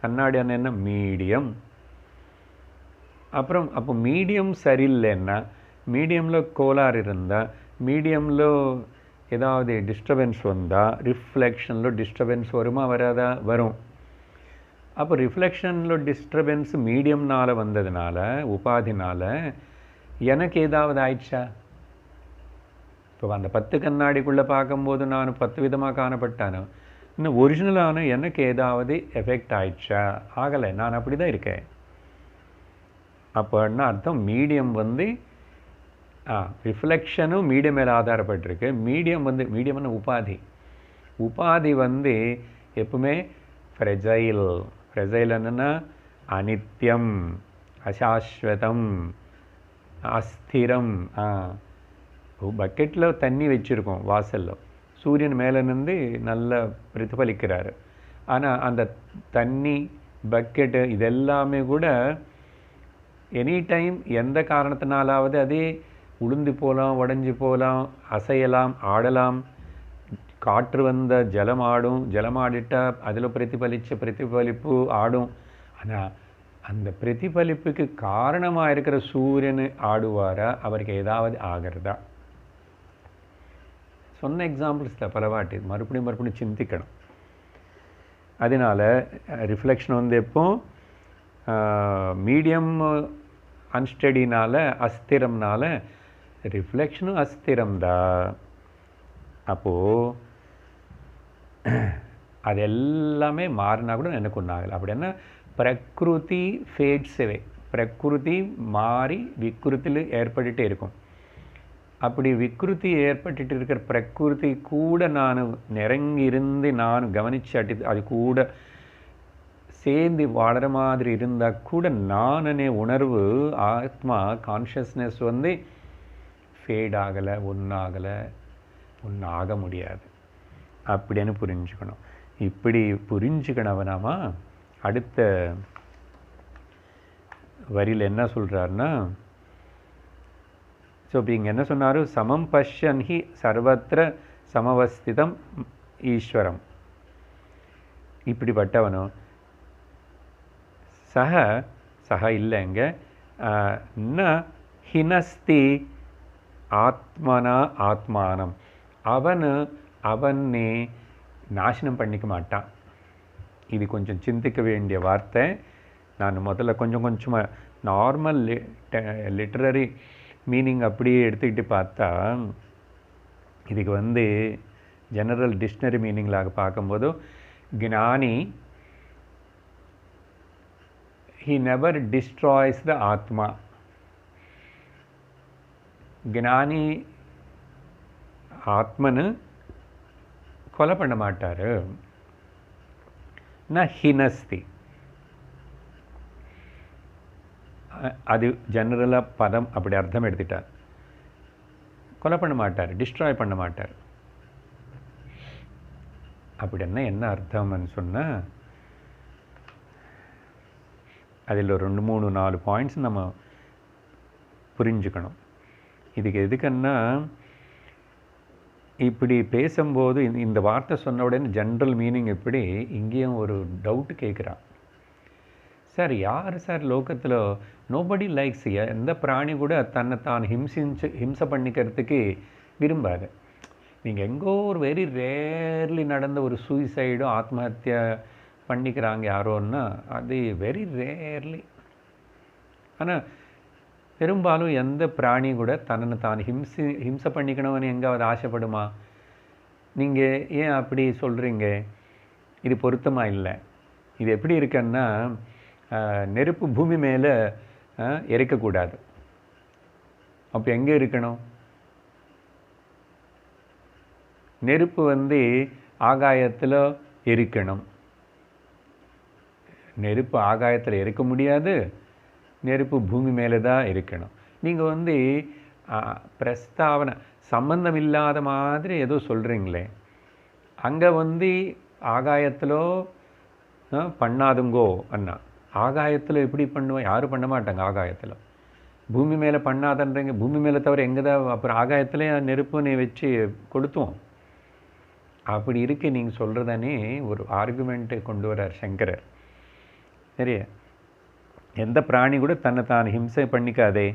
கண்ணாடி என்ன மீடியம். அப்புறம் அப்போ மீடியம் சரியில்லைன்னா, மீடியமில் கோளாறு இருந்தால், மீடியமில் ஏதாவது டிஸ்டர்பன்ஸ் வந்தால், ரிஃப்ளெக்ஷனில் டிஸ்டர்பன்ஸ் வருமா வராதா? வரும். அப்போ ரிஃப்ளெக்ஷனில் டிஸ்டர்பன்ஸ் மீடியம்னால் வந்ததுனால, உபாதினால் எனக்கு ஏதாவது ஆயிடுச்சா? இப்போ அந்த 10 கண்ணாடிக்குள்ளே பார்க்கும்போது நான் 10 விதமாக காணப்பட்டானோ, இன்னும் ஒரிஜினலான எனக்கு ஏதாவது எஃபெக்ட் ஆயிடுச்சா? ஆகலை, நான் அப்படி தான் இருக்கேன். அப்போன்னா அர்த்தம் மீடியம் ரிஃப்ளெக்ஷனும் மீடியம் மேலே ஆதாரப்பட்டிருக்கு. மீடியம்னு உபாதி. உபாதி எப்பவுமே ஃப்ரெஜைல் என்னன்னா அனித்யம், அசாஸ்வதம், அஸ்திரம். பக்கெட்டில் தண்ணி வச்சுருக்கோம் வாசலில், சூரியன் மேலே நின்று நல்லா பிரதிபலிக்கிறாரு. ஆனால் அந்த தண்ணி பக்கெட்டு இதெல்லாமே கூட எனி டைம் எந்த காரணத்தினாலாவது அதே உளுந்து போகலாம், உடஞ்சி போகலாம், அசையலாம், ஆடலாம். காற்று வந்த ஜலம் ஆடும், ஜலம் ஆடிட்டால் அதில் பிரதிபலித்த பிரதிபலிப்பு ஆடும். ஆனால் அந்த பிரதிபலிப்புக்கு காரணமாக இருக்கிற சூரியன் ஆடுவாரா, அவருக்கு ஏதாவது ஆகிறதா? சொன்ன எக்ஸாம்பிள்ஸ் தான் பலவாட்டி, மறுபடியும் மறுபடியும் சிந்திக்கணும். அதனால் ரிஃப்ளெக்ஷன் வந்து எப்போ மீடியம் அன்ஸ்டடினால, அஸ்திரம்னால ரிஃப்ளெக்ஷனும் அஸ்திரம்தான். அப்போது அது எல்லாமே மாறினா கூட எனக்கு ஒன்றும் ஆகலை. அப்படின்னா பிரகிருதி ஃபேட்ஸ் அவே, பிரகிருதி மாறி விக்ருத்தில் ஏற்பட்டுகிட்டே இருக்கும். அப்படி விக்ருதி ஏற்பட்டுட்டு இருக்கிற பிரகிருதி கூட நான் நெருங்கி இருந்து நான் கவனிச்சாட்டி அது கூட சேர்ந்து வாழற மாதிரி இருந்தால் கூட நானே உணர்வு, ஆத்மா கான்ஷியஸ்னஸ் வந்து ஃபேட் ஆகலை, ஒன்றாகலை, ஒன்றும் ஆக முடியாது அப்படின்னு புரிஞ்சுக்கணும். இப்படி புரிஞ்சுக்கணவனாமா அடுத்த வரியில் என்ன சொல்கிறாருன்னா, ஸோ இப்போ இங்கே என்ன சொன்னார், சமம் பஷ்யன் ஹி சர்வத்திர சமவஸ்திதம் ஈஸ்வரம். இப்படிப்பட்டவனும் சக இல்லைங்க ந ஹினஸ்தி ஆத்மனா ஆத்மானம், அவனே நாசனம் பண்ணிக்க மாட்டான். இது கொஞ்சம் சிந்திக்க வேண்டிய வார்த்தை. நான் முதல்ல கொஞ்சம் கொஞ்சமாக நார்மல் லிட்ரரி மீனிங் அப்படியே எடுத்துக்கிட்டு பார்த்தா, இதுக்கு வந்து ஜெனரல் டிக்ஷனரி மீனிங்லாக பார்க்கும்போது, ஞானி he never destroys the ஆத்மா. ஞானி ஆத்மனு கொலை பண்ண மாட்டார். ந ஹினஸ்தி, அது ஜெனரலாக பதம் அப்படி அர்த்தம் எடுத்துட்டார். கொலை பண்ண மாட்டார், டிஸ்ட்ராய் பண்ண மாட்டார். அப்படின்னா என்ன அர்த்தம்னு சொன்னால், அதில் 2, 3, 4 பாயிண்ட்ஸ் நம்ம புரிஞ்சுக்கணும். இதுக்கு எதுக்குன்னா, இப்படி பேசும்போது இந்த வார்த்தை சொன்ன உடனே ஜென்ரல் மீனிங் எப்படி, இங்கேயும் ஒரு டவுட்டு கேட்குறான். சார் யார் சார் லோகத்தில் நோபடி லைக்ஸ், எந்த பிராணி கூட தன்னை தான் ஹிம்சை பண்ணிக்கிறதுக்கு விரும்பாது. நீங்கள் எங்கோ ஒரு வெரி ரேர்லி நடந்த ஒரு சூசைடும் ஆத்மஹத்யா பண்ணிக்கிறாங்க யாரோன்னா, அது வெரி ரேர்லி. ஆனால் பெரும்பாலும் எந்த பிராணி கூட தன்னை தான் ஹிம்சை பண்ணிக்கணும்னு எங்காவது ஆசைப்படுமா? நீங்கள் ஏன் அப்படி சொல்கிறீங்க? இது பொருத்தமாக இல்லை. இது எப்படி இருக்குன்னா, நெருப்பு பூமி மேலே எரிக்கக்கூடாது. அப்போ எங்கே இருக்கணும்? நெருப்பு வந்து ஆகாயத்தில் எரிக்கணும். நெருப்பு ஆகாயத்தில் எரிக்க முடியாது, நெருப்பு பூமி மேலே தான் இருக்கணும். நீங்கள் வந்து பிரஸ்தாவனை சம்பந்தம் இல்லாத மாதிரி ஏதோ சொல்கிறீங்களே, அங்கே வந்து ஆகாயத்தில் பண்ணாதுங்கோ அண்ணா. ஆகாயத்தில் எப்படி பண்ணுவோம்? யாரும் பண்ண மாட்டாங்க ஆகாயத்தில். பூமி மேலே பண்ணாதன்றீங்க, பூமி மேலே தவிர எங்கே தான் அப்புறம் ஆகாயத்தில் நெருப்பு நீ வச்சு கொடுத்தோம். அப்படி இருக்கு நீங்கள் சொல்கிறதானே ஒரு ஆர்குமெண்ட்டு கொண்டு வரார் சங்கரர். சரியா? எந்த பிராணி கூட தன்னை தான் ஹிம்சை பண்ணிக்காதே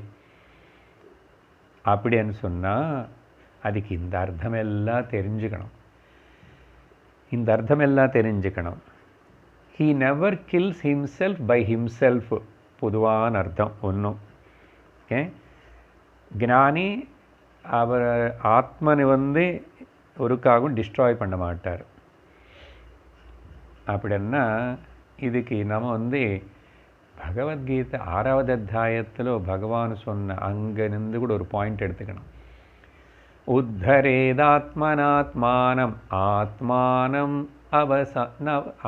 அப்படின்னு சொன்னால், அதுக்கு இந்த அர்த்தமெல்லாம் தெரிஞ்சுக்கணும். இந்த அர்த்தமெல்லாம் தெரிஞ்சுக்கணும். He never kills himself by himself, பொதுவான அர்த்தம் ஒன்றும். ஓகே, ஞானி அவர் ஆத்மனை வந்து ஒருக்காகவும் டிஸ்ட்ராய் பண்ண மாட்டார். அப்படின்னா இதுக்கு நம்ம வந்து பகவத்கீதை 6வது அத்தியாயத்தில் பகவான் சொன்ன அங்கே நின்று கூட ஒரு பாயிண்ட் எடுத்துக்கணும். உத்தரேதாத்மனாத்மானம் ஆத்மானம்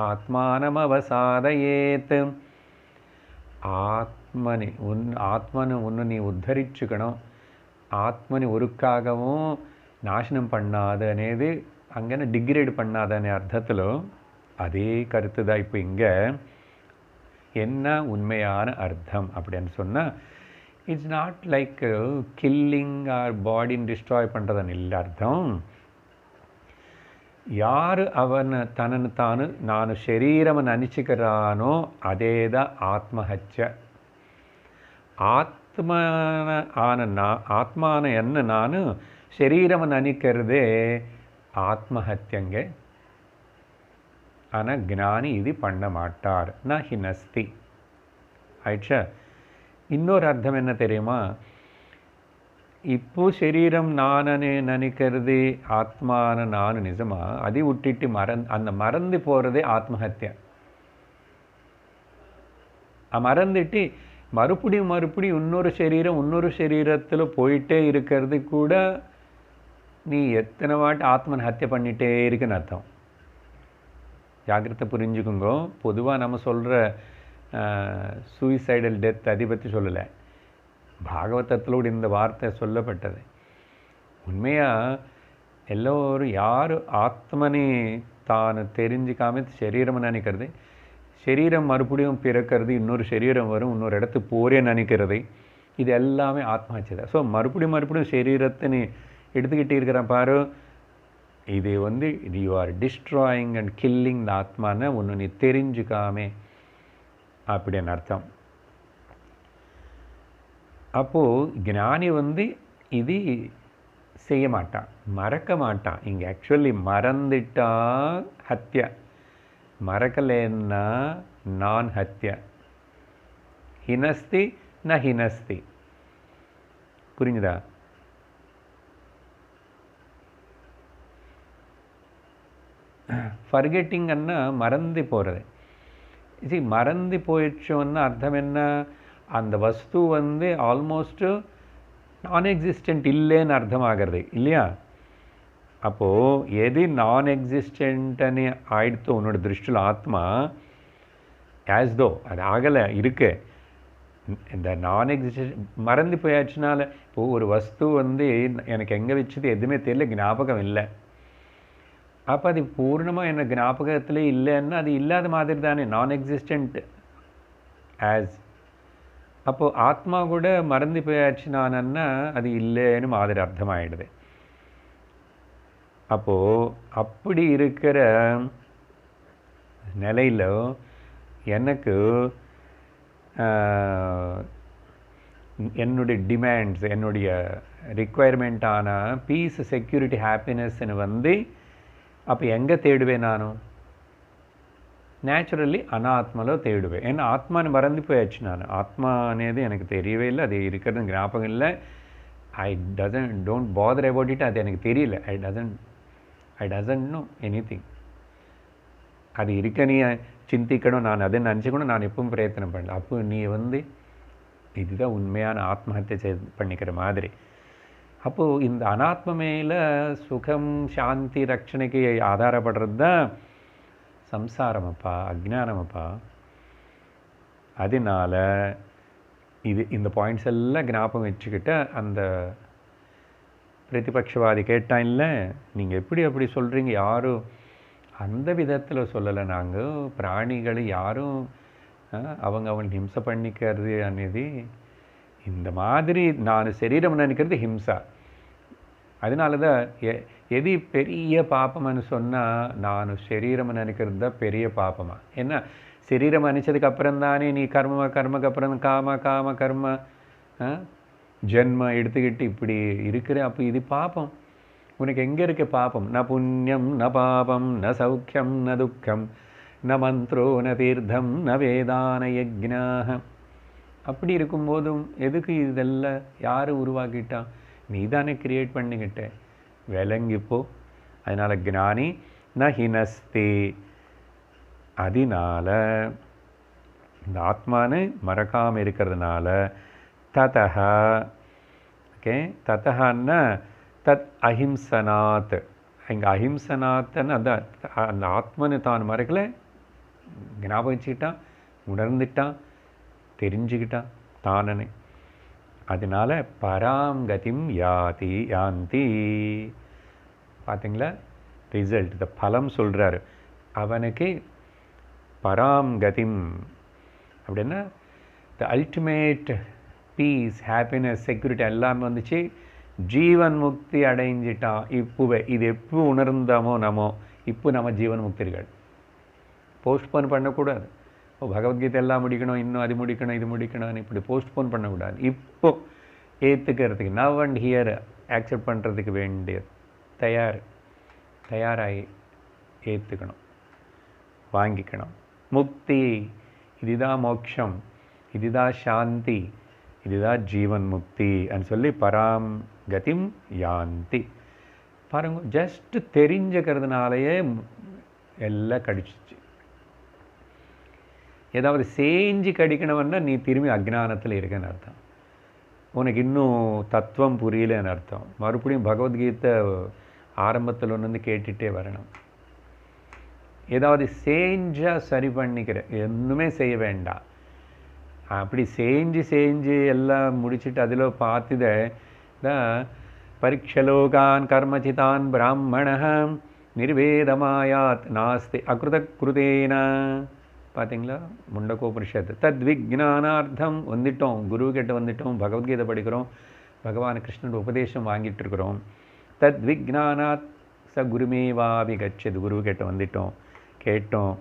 ஆத்மானம் அவசாதயேத். ஆத்மனை ஒன்று நீ உத்தரிச்சுக்கணும். ఆత్మని ఒరుక్కాగము నాశనం பண்ணாது అనేది அங்கே டிகிரேட் பண்ணாதనే அர்த்தத்தில் அதே கருத்து தான் இப்போ இங்கே என்ன உண்மையான அர்த்தம் அப்படின்னு சொன்னால், it's not like killing or பாடின்னு டிஸ்ட்ராய் பண்ணுறதுன்னு இல்லை அர்த்தம். யார் அவன் தனன்னு தானு நான் ಶರೀರವನ್ನು ಅನಿಸಿಕರಾನೋ ಅದೇ ದ ಆತ್ಮಹತ್ಯ. ಆತ್ಮಾನ ಎನ್ನ ನಾನು ಶರೀರವನ್ನು ಅನಿಕರದೆ ஆத்மஹத்தியங்க. ஆனால் ஞானி இது பண்ண மாட்டார். ந ஹினஸ்தி. ஆயிடுச்சா? இன்னொரு அர்த்தம் என்ன தெரியுமா? இப்போ சரீரம் நானே நினைக்கிறது ஆத்மான நான் நிஜமா, அதை விட்டுட்டு அந்த மறந்து போகிறதே ஆத்மஹத்திய. மறந்துட்டு மறுபடியும் இன்னொரு சரீரத்தில் போயிட்டே இருக்கிறது கூட நீ எத்தனை வாட்டி ஆத்மன் ஹத்தியை பண்ணிகிட்டே இருக்குன்னு அர்த்தம். ஜாகிரதை புரிஞ்சுக்குங்க. பொதுவாக நம்ம சொல்கிற சூயிசைடல் டெத் அதை பற்றி சொல்லலை. பாகவதத்திலோடு இந்த வார்த்தை சொல்லப்பட்டது. உண்மையாக எல்லோரும் யார் ஆத்மனே தான் தெரிஞ்சிக்காம சரீரம் நினைக்கிறது, சரீரம் மறுபடியும் பிறக்கிறது, இன்னொரு சரீரம் வரும், இன்னொரு இடத்துக்கு போறேன்னு நினைக்கிறது, இது எல்லாமே ஆத்மஹத்தியை தான். ஸோ மறுபடியும் சரீரத்தை நீ எடுத்துக்கிட்டு இருக்கிற பாரு, இது you are destroying and killing the ஆத்மான ஒன்று நீ தெரிஞ்சுக்காமே அப்படின்னு அர்த்தம். அப்போது ஞானி இது செய்ய மாட்டான், மறக்க மாட்டான். இங்கே ஆக்சுவலி மறந்துட்டா ஹத்யா, மறக்கலைன்னா நான் ஹத்யா. ஹினஸ்தி ந ஹினஸ்தி. புரிஞ்சுதா? ஃபர்கெட்டிங் அண்ணா மறந்து போகிறது. இது மறந்து போயிடுச்சோன்னா அர்த்தம் என்ன? அந்த வஸ்து ஆல்மோஸ்ட்டு நான் எக்ஸிஸ்டன்ட் இல்லைன்னு அர்த்தமாகிறது இல்லையா? அப்போது எது நான் எக்ஸிஸ்டன்ட்னு ஆயிடுத்தோ உன்னோட திருஷ்டியில் ஆத்மா, ஆஸ் தோ அது ஆகலை இருக்கு. இந்த நான் எக்ஸிஸ்டன்ட் மறந்து போயாச்சுனால இப்போது ஒரு வஸ்து எனக்கு எங்கே வச்சது எதுவுமே தெரியல, ஞாபகம் இல்லை. அப்போ அது பூர்ணமாக எனக்கு ஞாபகத்தில் இல்லைன்னா அது இல்லாத மாதிரி தானே, நான் எக்ஸிஸ்டன்ட் ஆஸ். அப்போது ஆத்மா கூட மறந்து போயாச்சுனான்னா அது இல்லைன்னு மாதிரி அர்த்தமாயிடுது. அப்போது அப்படி இருக்கிற நிலையில் எனக்கு என்னுடைய டிமாண்ட்ஸ், என்னுடைய ரிக்குவயர்மெண்ட்டான பீஸ், செக்யூரிட்டி, ஹாப்பினஸ்ன்னு அப்போ எங்கே தேடுவேன்? நானும் நேச்சுரலி அனாத்மாவில் தேடுவேன். ஏன்னா ஆத்மான்னு மறந்து போயாச்சு. நான் ஆத்மா అనేది எனக்கு தெரியவே இல்லை, அது இருக்கிறது ஞாபகம் இல்லை. Don't father about it. அது எனக்கு தெரியல. ஐ டசன்ட் நோ எனிதிங். அது இருக்க நீ சிந்திக்கணும், நான் அதை நினச்சிக்கணும், நான் எப்பவும் பிரயத்தனம் பண்ணல. அப்போ நீ இதுதான் உண்மையான ஆத்மஹத்தியை பண்ணிக்கிற மாதிரி. அப்போது இந்த அனாத்ம மேலே சுகம், சாந்தி, ரட்சணைக்கு ஆதாரப்படுறது தான் சம்சாரமப்பா, அஜ்ஞானமப்பா. அதனால் இந்த பாயிண்ட்ஸ் எல்லாம் ஞாபகம் வச்சுக்கிட்ட அந்த பிரதிபக்ஷவாதி கேட்டான் இல்லை, நீங்கள் எப்படி அப்படி சொல்கிறீங்க? யாரும் அந்த விதத்தில் சொல்லலை. நாங்கள் பிராணிகள் யாரும் அவன் ஹிம்சை பண்ணிக்கிறது అనేది இந்த மாதிரி நான் சரீரம் நினைக்கிறது ஹிம்சா. அதனால தான் எது பெரிய பாப்பம்னு சொன்னால் நான் சரீரம் நினைக்கிறது தான் பெரிய பாப்பமா. ஏன்னா சரீரம் நினச்சதுக்கு அப்புறம் தானே நீ கர்மக்கு அப்புறம் காம கர்ம ஜென்ம எடுத்துக்கிட்டு இப்படி இருக்கிற. அப்போ இது பாப்பம். உனக்கு எங்கே இருக்க பாப்பம்? ந புண்ணியம் ந பாபம் ந சௌக்கியம் ந துக்கம் ந மந்த்ரோ ந தீர்த்தம் ந வேதான யஜ்ஞாஹ. அப்படி இருக்கும்போதும் எதுக்கு இதெல்லாம் யார் உருவாக்கிட்டான்? நீ தானே கிரியேட் பண்ணிக்கிட்ட. விளங்கிப்போ. அதனால் ஞானி ந ஹினஸ்தி. அதனால இந்த ஆத்மானு மறக்காமல் இருக்கிறதுனால ததஹ. ஓகே, ததஹன்னா தத் அஹிம்சனாத். இங்கே அஹிம்சனாத்ன்னு அதான் அந்த ஆத்மனு தான் மறக்கலை, ஞாபகம் வச்சுக்கிட்டான், உணர்ந்துட்டான், தெரிஞ்சுக்கிட்டான் தானே. அதனால பராம் கதிம் யாந்தி. பார்த்தீங்களா ரிசல்ட், இந்த பலம் சொல்கிறாரு. அவனுக்கு பராம் கதிம் அப்படின்னா the ultimate peace, happiness, security எல்லாமே வந்துச்சு. ஜீவன் முக்தி அடைஞ்சிட்டான் இப்போவே. இது எப்போ உணர்ந்தாமோ இப்போ நம்ம ஜீவன் முக்திர்கள். போஸ்ட்போன் பண்ணக்கூடாது. பகவத்கீதை எல்லாம் முடிக்கணும், இன்னும் அது முடிக்கணும், இது முடிக்கணும், இப்படி போஸ்ட்போன் பண்ணக்கூடாது. இப்போ ஏற்றுக்கிறதுக்கு நவ் அண்ட் ஹியர் ஆக்செப்ட் பண்ணுறதுக்கு வேண்டிய தயாராகி ஏற்றுக்கணும், வாங்கிக்கணும். முக்தி இதுதான், மோட்சம் இதுதான், சாந்தி இதுதான் ஜீவன் முக்தி అని சொல்லி பராம் கதிம் யாந்தி. பாருங்க, ஜஸ்ட் தெரிஞ்சுக்கிறதுனாலேயே எல்லாம் கடிச்சிச்சு. ஏதாவது செஞ்சு கடிக்கணும்னா நீ திரும்பி அஜ்ஞானத்தில் இருக்கன்னு அர்த்தம். உனக்கு இன்னும் தத்துவம் புரியலன்னு அர்த்தம். மறுபடியும் பகவத்கீதை ஆரம்பத்தில் ஒன்று கேட்டுகிட்டே வரணும். ஏதாவது செஞ்சால் சரி பண்ணிக்கிற, ஒன்றுமே செய்ய வேண்டாம். அப்படி செஞ்சு எல்லாம் முடிச்சுட்டு அதில் பார்த்துத பரீட்சலோகான் கர்மச்சிதான் பிராமண நிர்வேதமாயாத் நாஸ்தி அகிருத கிருதேன. பார்த்தீங்களா முண்டகோபனிஷத்து. தத்விஜானார்த்தம் வந்துட்டோம், குருக்கிட்ட வந்துட்டோம், பகவத்கீதை படிக்கிறோம், பகவான் கிருஷ்ணன் உபதேசம் வாங்கிட்டு இருக்கிறோம். தத்விஜானாத் ச குருமேவாபி கச்சது. குருக்கிட்ட வந்துட்டோம், கேட்டோம்,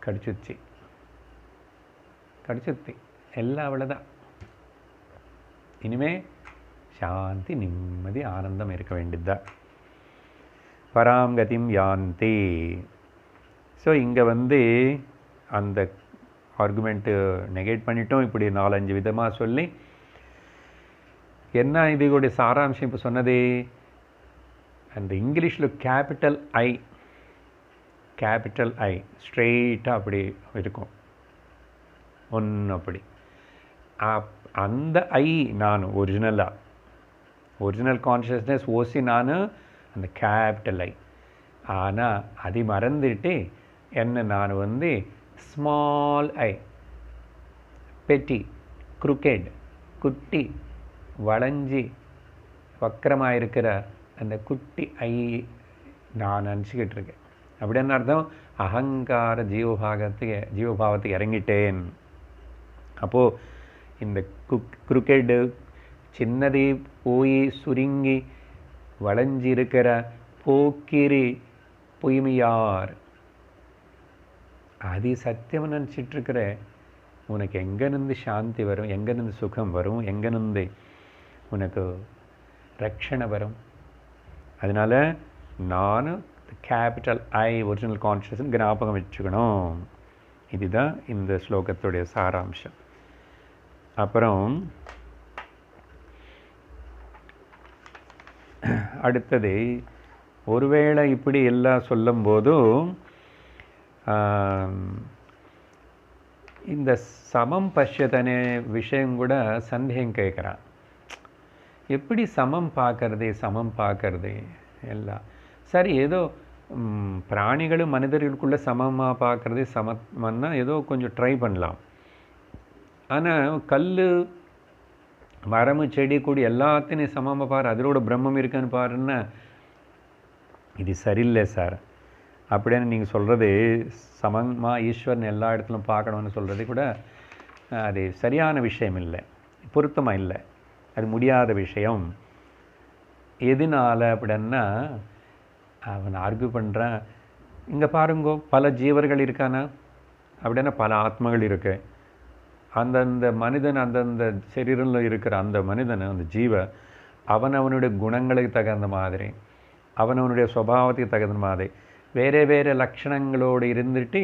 கடிச்சுச்சு எல்லாம் அவ்வளோதான். இனிமே சாந்தி, நிம்மதி, ஆனந்தம் இருக்க வேண்டியதுதான். பராம் கதிம் யாந்தி. ஸோ இங்கே அந்த ஆர்குமெண்ட்டு நெகேட் பண்ணிட்டோம். இப்படி 4-5 விதமாக சொல்லி என்ன இதோடைய சாராம்சம் இப்போ சொன்னதே, அந்த இங்கிலீஷில் கேபிட்டல் ஐ ஸ்ட்ரெயிட்டாக அப்படி இருக்கும் ஒன்று. அப்படி அந்த ஐ நான் ஒரிஜினல் கான்ஷியஸ்னஸ் ஓசி நான், அந்த கேபிட்டல் ஐ. ஆனால் அதை மறந்துட்டு என்ன நான் ஸ்மால் ஐ, பெட்டி, குருக்கெட், குட்டி, வளைஞ்சி வக்கரமாக இருக்கிற அந்த குட்டி ஐ நான் நினச்சிக்கிட்டு இருக்கேன். அப்படி என்ன அர்த்தம்? அகங்கார ஜீவபாவத்துக்கு இறங்கிட்டேன். அப்போது இந்த குருக்கெட்டு சின்னது போய் சுருங்கி வளைஞ்சி இருக்கிற போக்கிரி பொய்மையார் அது சத்தியம் நினச்சிட்ருக்கிற உனக்கு எங்கேருந்து சாந்தி வரும், எங்கேருந்து சுகம் வரும், எங்கேருந்து உனக்கு ரட்சணை வரும்? அதனால் நான் கேபிட்டல் ஐ ஒரிஜினல் கான்ஷியஸ் ஞாபகம் வச்சுக்கணும். இதுதான் இந்த ஸ்லோகத்துடைய சாராம்சம். அப்புறம் அடுத்தது, ஒருவேளை இப்படி எல்லாம் சொல்லும்போதும் இந்த சமம் பஷ்யத்தனே விஷயம் கூட சந்தேகம் கேட்குறான். எப்படி சமம் பார்க்கறது எல்லாம் சரி, ஏதோ பிராணிகளும் மனிதர்களுக்குள்ளே சமமாக பார்க்குறது சமம்னா ஏதோ கொஞ்சம் ட்ரை பண்ணலாம். ஆனால் கல், மரம், செடி, கொடி எல்லாத்தையும் சமமாக பாரு, அதோட பிரம்மம் இருக்குன்னு பாருன்னா இது சரியில்லை சார் அப்படின்னு நீங்கள் சொல்கிறது. சமமாக ஈஸ்வரன் எல்லா இடத்துலையும் பார்க்கணுன்னு சொல்கிறது கூட அது சரியான விஷயம் இல்லை, பொருத்தமாக இல்லை, அது முடியாத விஷயம். எதனால் அப்படின்னா அவன் ஆர்கியூ பண்ணுறான். இங்கே பாருங்கோ, பல ஜீவர்கள் இருக்கானா அப்படின்னா பல ஆத்மகள் இருக்கு. அந்தந்த மனிதன் அந்தந்த சரீரத்தில் இருக்கிற அந்த மனிதன், அந்த ஜீவ, அவனுடைய குணங்களுக்கு தகுந்த மாதிரி, அவனுடைய சுபாவத்துக்கு தகுந்த மாதிரி வேறு லட்சணங்களோடு இருந்துட்டு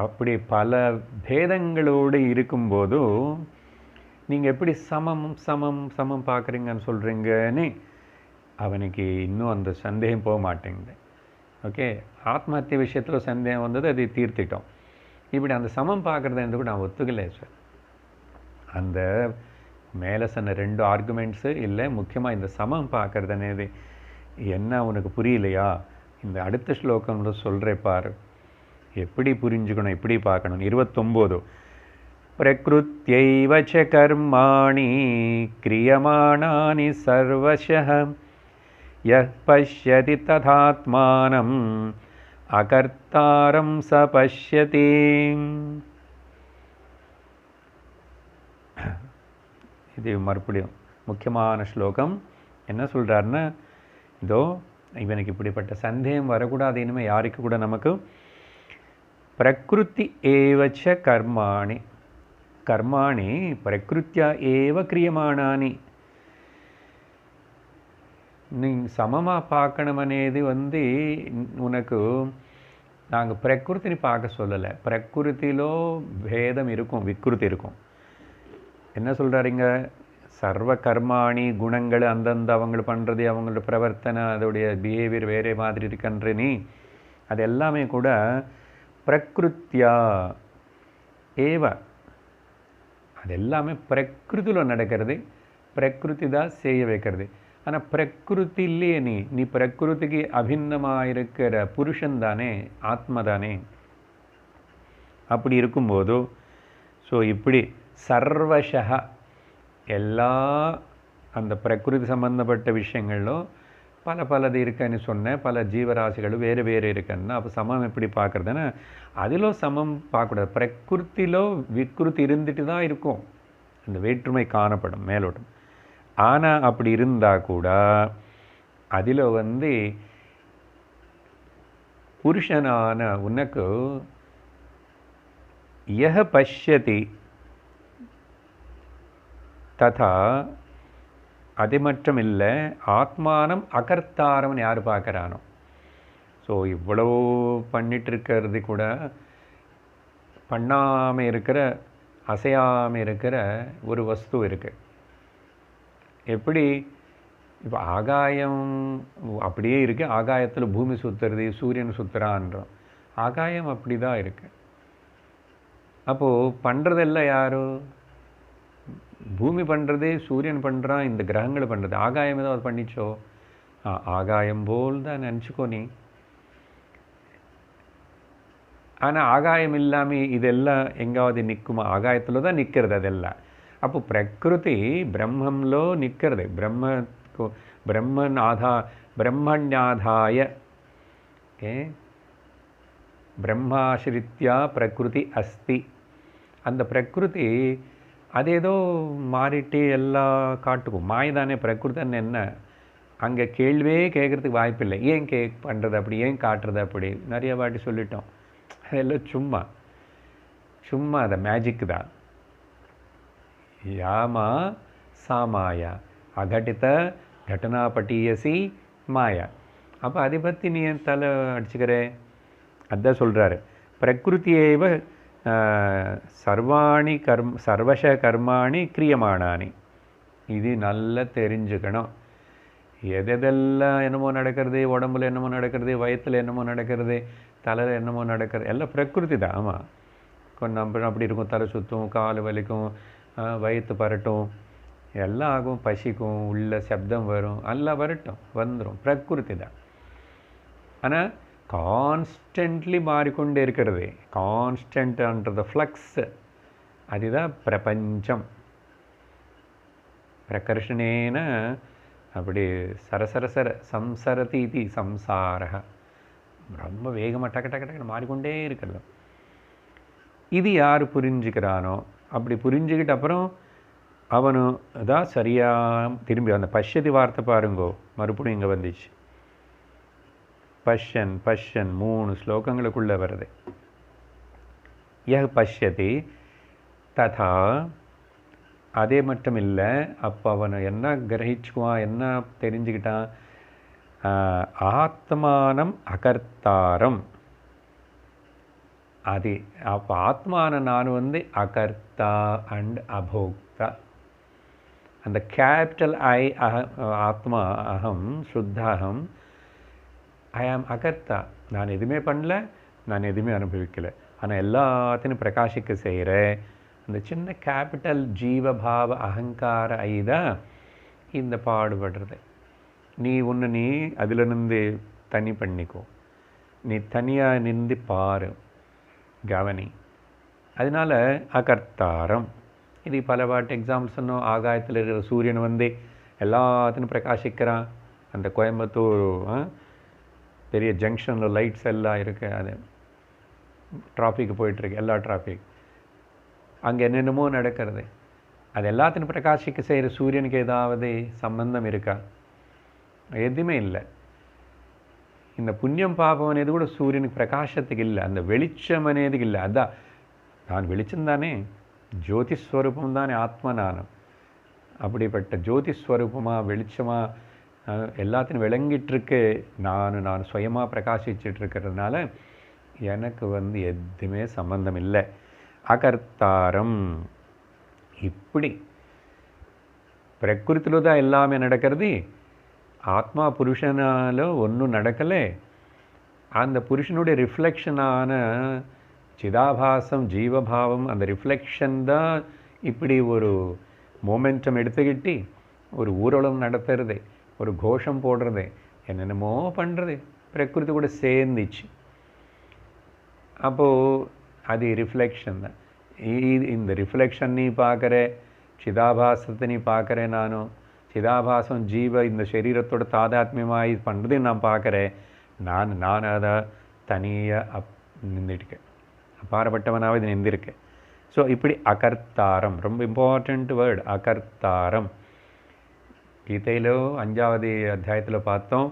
அப்படி பல பேதங்களோடு இருக்கும்போது நீங்கள் எப்படி சமம் பார்க்குறீங்கன்னு சொல்கிறீங்கன்னு அவனுக்கு இன்னும் அந்த சந்தேகம் போக மாட்டேங்குது. ஓகே, ஆத்மஹத்திய விஷயத்தில் சந்தேகம் வந்தது, அதை தீர்த்திட்டோம். இப்படி அந்த சமம் பார்க்குறது கூட நான் ஒத்துக்கலை சார். அந்த மேலே சொன்ன 2 ஆர்குமெண்ட்ஸு இல்லை, முக்கியமாக இந்த சமம் பார்க்குறதுனேது என்ன உனக்கு புரியலையா? இந்த அடுத்த ஸ்லோகம்ல சொல்கிறே பாரு, எப்படி புரிஞ்சுக்கணும், எப்படி பார்க்கணும். 29 प्रकृत्यैव च कर्माणि क्रियमाणानि सर्वशः यः पश्यति तथात्मानम् अकर्तारं स पश्यति. இது மறுபடியும் முக்கியமான ஸ்லோகம். என்ன சொல்கிறாருன்னா, இதோ இவனுக்கு இப்படிப்பட்ட சந்தேகம் வரக்கூடாது இனிமேல் யாருக்கு கூட நமக்கு. பிரகிருதி ஏவச்ச கர்மாணி, கர்மாணி பிரகிருத்தியா ஏவ கிரியமானானி. நீ சமமாக பார்க்கணும் అనేది உனக்கு நாங்கள் பிரகிருத்திని பார்க்க சொல்லலை. பிரகிருத்திலோ பேதம் இருக்கும், விக்ருதி இருக்கும். என்ன சொல்கிறாருங்க, சர்வ கர்மாணி குணங்கள் அந்தந்த அவங்க பண்ணுறது, அவங்களோட பிரவர்த்தனை, அதோடைய பிஹேவியர் வேறு மாதிரி இருக்குன்ற நீ அது எல்லாமே கூட பிரகிருத்தியா ஏவ, அது எல்லாமே பிரகிருதியில் நடக்கிறது. பிரகிருதி தான் செய்ய வைக்கிறது. ஆனால் பிரகிருத்திலே நீ பிரகிருதிக்கு அபின்னமாக இருக்கிற புருஷன் தானே, ஆத்மா தானே. அப்படி இருக்கும்போது ஸோ இப்படி சர்வசக எல்லா அந்த பிரகிருதி சம்பந்தப்பட்ட விஷயங்களும் பலது இருக்குன்னு சொன்னேன். பல ஜீவராசிகளும் வேறு வேறு இருக்குன்னா அப்போ சமம் எப்படி பார்க்குறதுன்னா, அதிலோ சமம் பார்க்கக்கூடாது. பிரகிருத்திலோ விக்ருதி இருந்துட்டு தான் இருக்கும், அந்த வேற்றுமை காணப்படும் மேலோட்டம். ஆனால் அப்படி இருந்தால் கூட அதில் புருஷனான உனக்கு யஹ பஷ்யதி ததா, அது மட்டும் இல்லை, ஆத்மானம் அகர்த்தாரம்னு யார் பார்க்குறானோ. ஸோ இவ்வளோ பண்ணிட்டு இருக்கிறது கூட பண்ணாமல் இருக்கிற, அசையாமல் இருக்கிற ஒரு வஸ்து இருக்குது. எப்படி இப்போ ஆகாயம் அப்படியே இருக்குது, ஆகாயத்தில் பூமி சுற்றுறது, சூரியன் சுற்றுறான்றோம். ஆகாயம் அப்படி தான் இருக்குது. அப்போது பண்ணுறதெல்லாம் யாரோ, பூமி பண்ணுறது, சூரியன் பண்ணுறான், இந்த கிரகங்களை பண்ணுறது. ஆகாயம் ஏதாவது பண்ணிச்சோ? ஆகாயம் போல் தான் நினச்சிக்கோ நீ. ஆனால் ஆகாயம் இல்லாமல் இதெல்லாம் எங்காவது நிற்குமா? ஆகாயத்தில் தான் நிற்கிறது அதெல்லாம். அப்போ பிரகிருதி பிரம்மம்லோ நிற்கிறது. பிரம்மண்யாதாய பிரம்மாசிரித்யா பிரகிருதி அஸ்தி. அந்த பிரகிருதி அது ஏதோ மாறிட்டு எல்லாம் காட்டுக்கும். மாயதானே பிரகிருத்தன்னு என்ன, அங்கே கேள்வியே கேட்குறதுக்கு வாய்ப்பில்லை. ஏன் பண்ணுறது அப்படி, ஏன் காட்டுறது அப்படி, நிறைய வாட்டி சொல்லிட்டோம். அதெல்லாம் சும்மா அதை மேஜிக் தான். யாமா சாமாயா அகட்டித்த घटना பட்டியசி மாயா. அப்போ அதை பற்றி நீ என் தலை அடிச்சுக்கிற. அதுதான் சொல்கிறாரு, பிரகிருத்தியேவ சர்வாணி சர்வச கர்மாணி கிரியமானானி. இது நல்லா தெரிஞ்சுக்கணும். எதெல்லாம் என்னமோ நடக்கிறது, உடம்புல என்னமோ நடக்கிறது, வயத்தில் என்னமோ நடக்கிறது, தலையில் என்னமோ நடக்கிறது, எல்லாம் பிரகிருதி தான். ஆமாம், கொஞ்சம் அப்படி இருக்கும், தலை சுற்றும், கால் வலிக்கும், வயிற்று பரட்டும், எல்லாம் ஆகும், பசிக்கும், உள்ள சப்தம் வரும், எல்லாம் வரட்டும், வந்துடும், பிரகிருதி தான். ஆனால் கான்ஸ்டன்ட்லி மாறிக்கொண்டே இருக்கிறது, கான்ஸ்டன்ட்ன்றது ஃப்ளக்ஸ், அதுதான் பிரபஞ்சம். பிரகர்ஷனேன அப்படி சரசரசர சம்சரதி இது சம்சார, ரொம்ப வேகமாக டக்கு டக்கு டக்குன்னு மாறிக்கொண்டே இருக்கிறது. இது யார் புரிஞ்சுக்கிறானோ, அப்படி புரிஞ்சுக்கிட்ட அப்புறம் அவனு தான் சரியாக திரும்பி அந்த பஷ்யதி வார்த்தை பாருங்கோ, மறுபடியும் இங்கே வந்துச்சு. பஷ்யன் 3 ஸ்லோகங்களுக்குள்ளே வருது. யஹ் பஷ்யதி ததா, அதே மட்டும் இல்லை, அப்போ அவனை என்ன கிரகிச்சுக்குவான், என்ன தெரிஞ்சுக்கிட்டான், ஆத்மானம் அகர்த்தாரம். அது அப்போ ஆத்மான நான் அகர்த்தா அண்ட் அபோக்தா. அந்த கேபிட்டல் ஐ ஆத்மா அகம், சுத்தகம், ஐ ஆம் அகர்த்தா. நான் எதுவுமே பண்ணல, நான் எதுவுமே அனுபவிக்கலை, ஆனால் எல்லாத்தையும் பிரகாசிக்க செய்கிறேன். அந்த சின்ன கேபிட்டல் ஜீவபாவ அகங்கார ஐ தான் இந்த பாடுபடுறது. நீ அதிலிருந்து தனி பண்ணிக்கோ, நீ தனியாக நின்று பாரு, கவனி. அதனால் அகர்த்தாரம். இது பல வாட்டி எக்ஸாம்பிள் சொன்னோம். ஆகாயத்தில் இருக்கிற சூரியன் வந்து எல்லாத்தையும் பிரகாசிக்கிறான். அந்த கோயம்புத்தூர் பெரிய ஜங்ஷனில் லைட்ஸ் எல்லாம் இருக்குது. அது டிராஃபிக் போயிட்டுருக்கு, எல்லா டிராஃபிக் அங்கே என்னென்னமோ நடக்கிறது. அது எல்லாத்தையும் பிரகாசிக்க செய்கிற சூரியனுக்கு ஏதாவது சம்பந்தம் இருக்கா? எதுவுமே இல்லை. இந்த புண்ணியம் பாபம் అనేది கூட சூரியனுக்கு பிரகாசத்துக்கு இல்லை, அந்த வெளிச்சம் అనేది இல்லை. அதான் நான் வெளிச்சம் தானே, ஜோதிஸ்வரூபம் தானே ஆத்ம நானும். அப்படிப்பட்ட ஜோதிஸ்வரூபமாக வெளிச்சமாக எல்லாத்தையும் விளங்கிட்டுருக்கு. நான் சுயமாக பிரகாசிச்சிட்ருக்கிறதுனால எனக்கு வந்து எதுவுமே சம்பந்தம் இல்லை. அகர்த்தாரம். இப்படி பிரகிருத்தில தான் எல்லாமே நடக்கிறது. ஆத்மா புருஷனால ஒன்றும் நடக்கலை. அந்த புருஷனுடைய ரிஃப்ளெக்ஷனான சிதாபாசம் ஜீவபாவம், அந்த ரிஃப்ளெக்ஷன் தான் இப்படி ஒரு மோமெண்டம் எடுத்துக்கிட்டு ஒரு ஊர்வலம் நடத்துறது, ஒரு கோஷம் போடுறது, என்னென்னமோ பண்ணுறது பிரகிருதி கூட சேர்ந்துச்சு. அப்போது அது ரிஃப்ளெக்ஷன் தான். இந்த ரிஃப்ளெக்ஷன் நீ பார்க்குற, சிதாபாசத்தை நீ பார்க்குற, நானும் சிதாபாசம் ஜீவ இந்த சரீரத்தோட தாதாத்மியமாக பண்ணுறதையும் நான் பார்க்குறேன். நான் அதை தனியாக நின்றுட்டுருக்கேன், அப்பாற்பட்டவனாக இது நின்றுருக்கேன். ஸோ இப்படி அகர்த்தாரம், ரொம்ப இம்பார்ட்டண்ட் வேர்டு அகர்த்தாரம். கீதையிலோ 5வது அத்தியாயத்தில் பார்த்தோம்.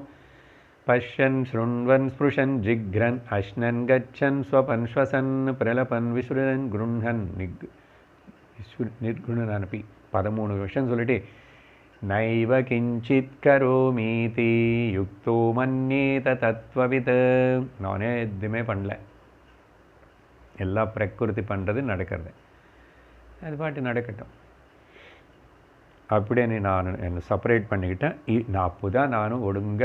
பஷ்யன் ஸ்ருண்வன் ஸ்பிருஷன் ஜிக்ரன் அஷ்ணன் கச்சன் ஸ்வபன் ஸ்வசன் பிரலபன் விஸ்ருதன் குருண்ஹன் நிர்குணனபி 13 விஷயம் சொல்லிட்டு நைவ கிஞ்சித் கரோமீதி யுக்தோ மன்யேத தத்வவித். நானே எதுவுமே பண்ணல, எல்லா பிரகிருதி பண்ணுறது நடக்கிறது, அது பாட்டு நடக்கட்டும் அப்படின்னு நான் என்னை செப்பரேட் பண்ணிக்கிட்டேன். நான் அப்போதான் நானும் ஒழுங்க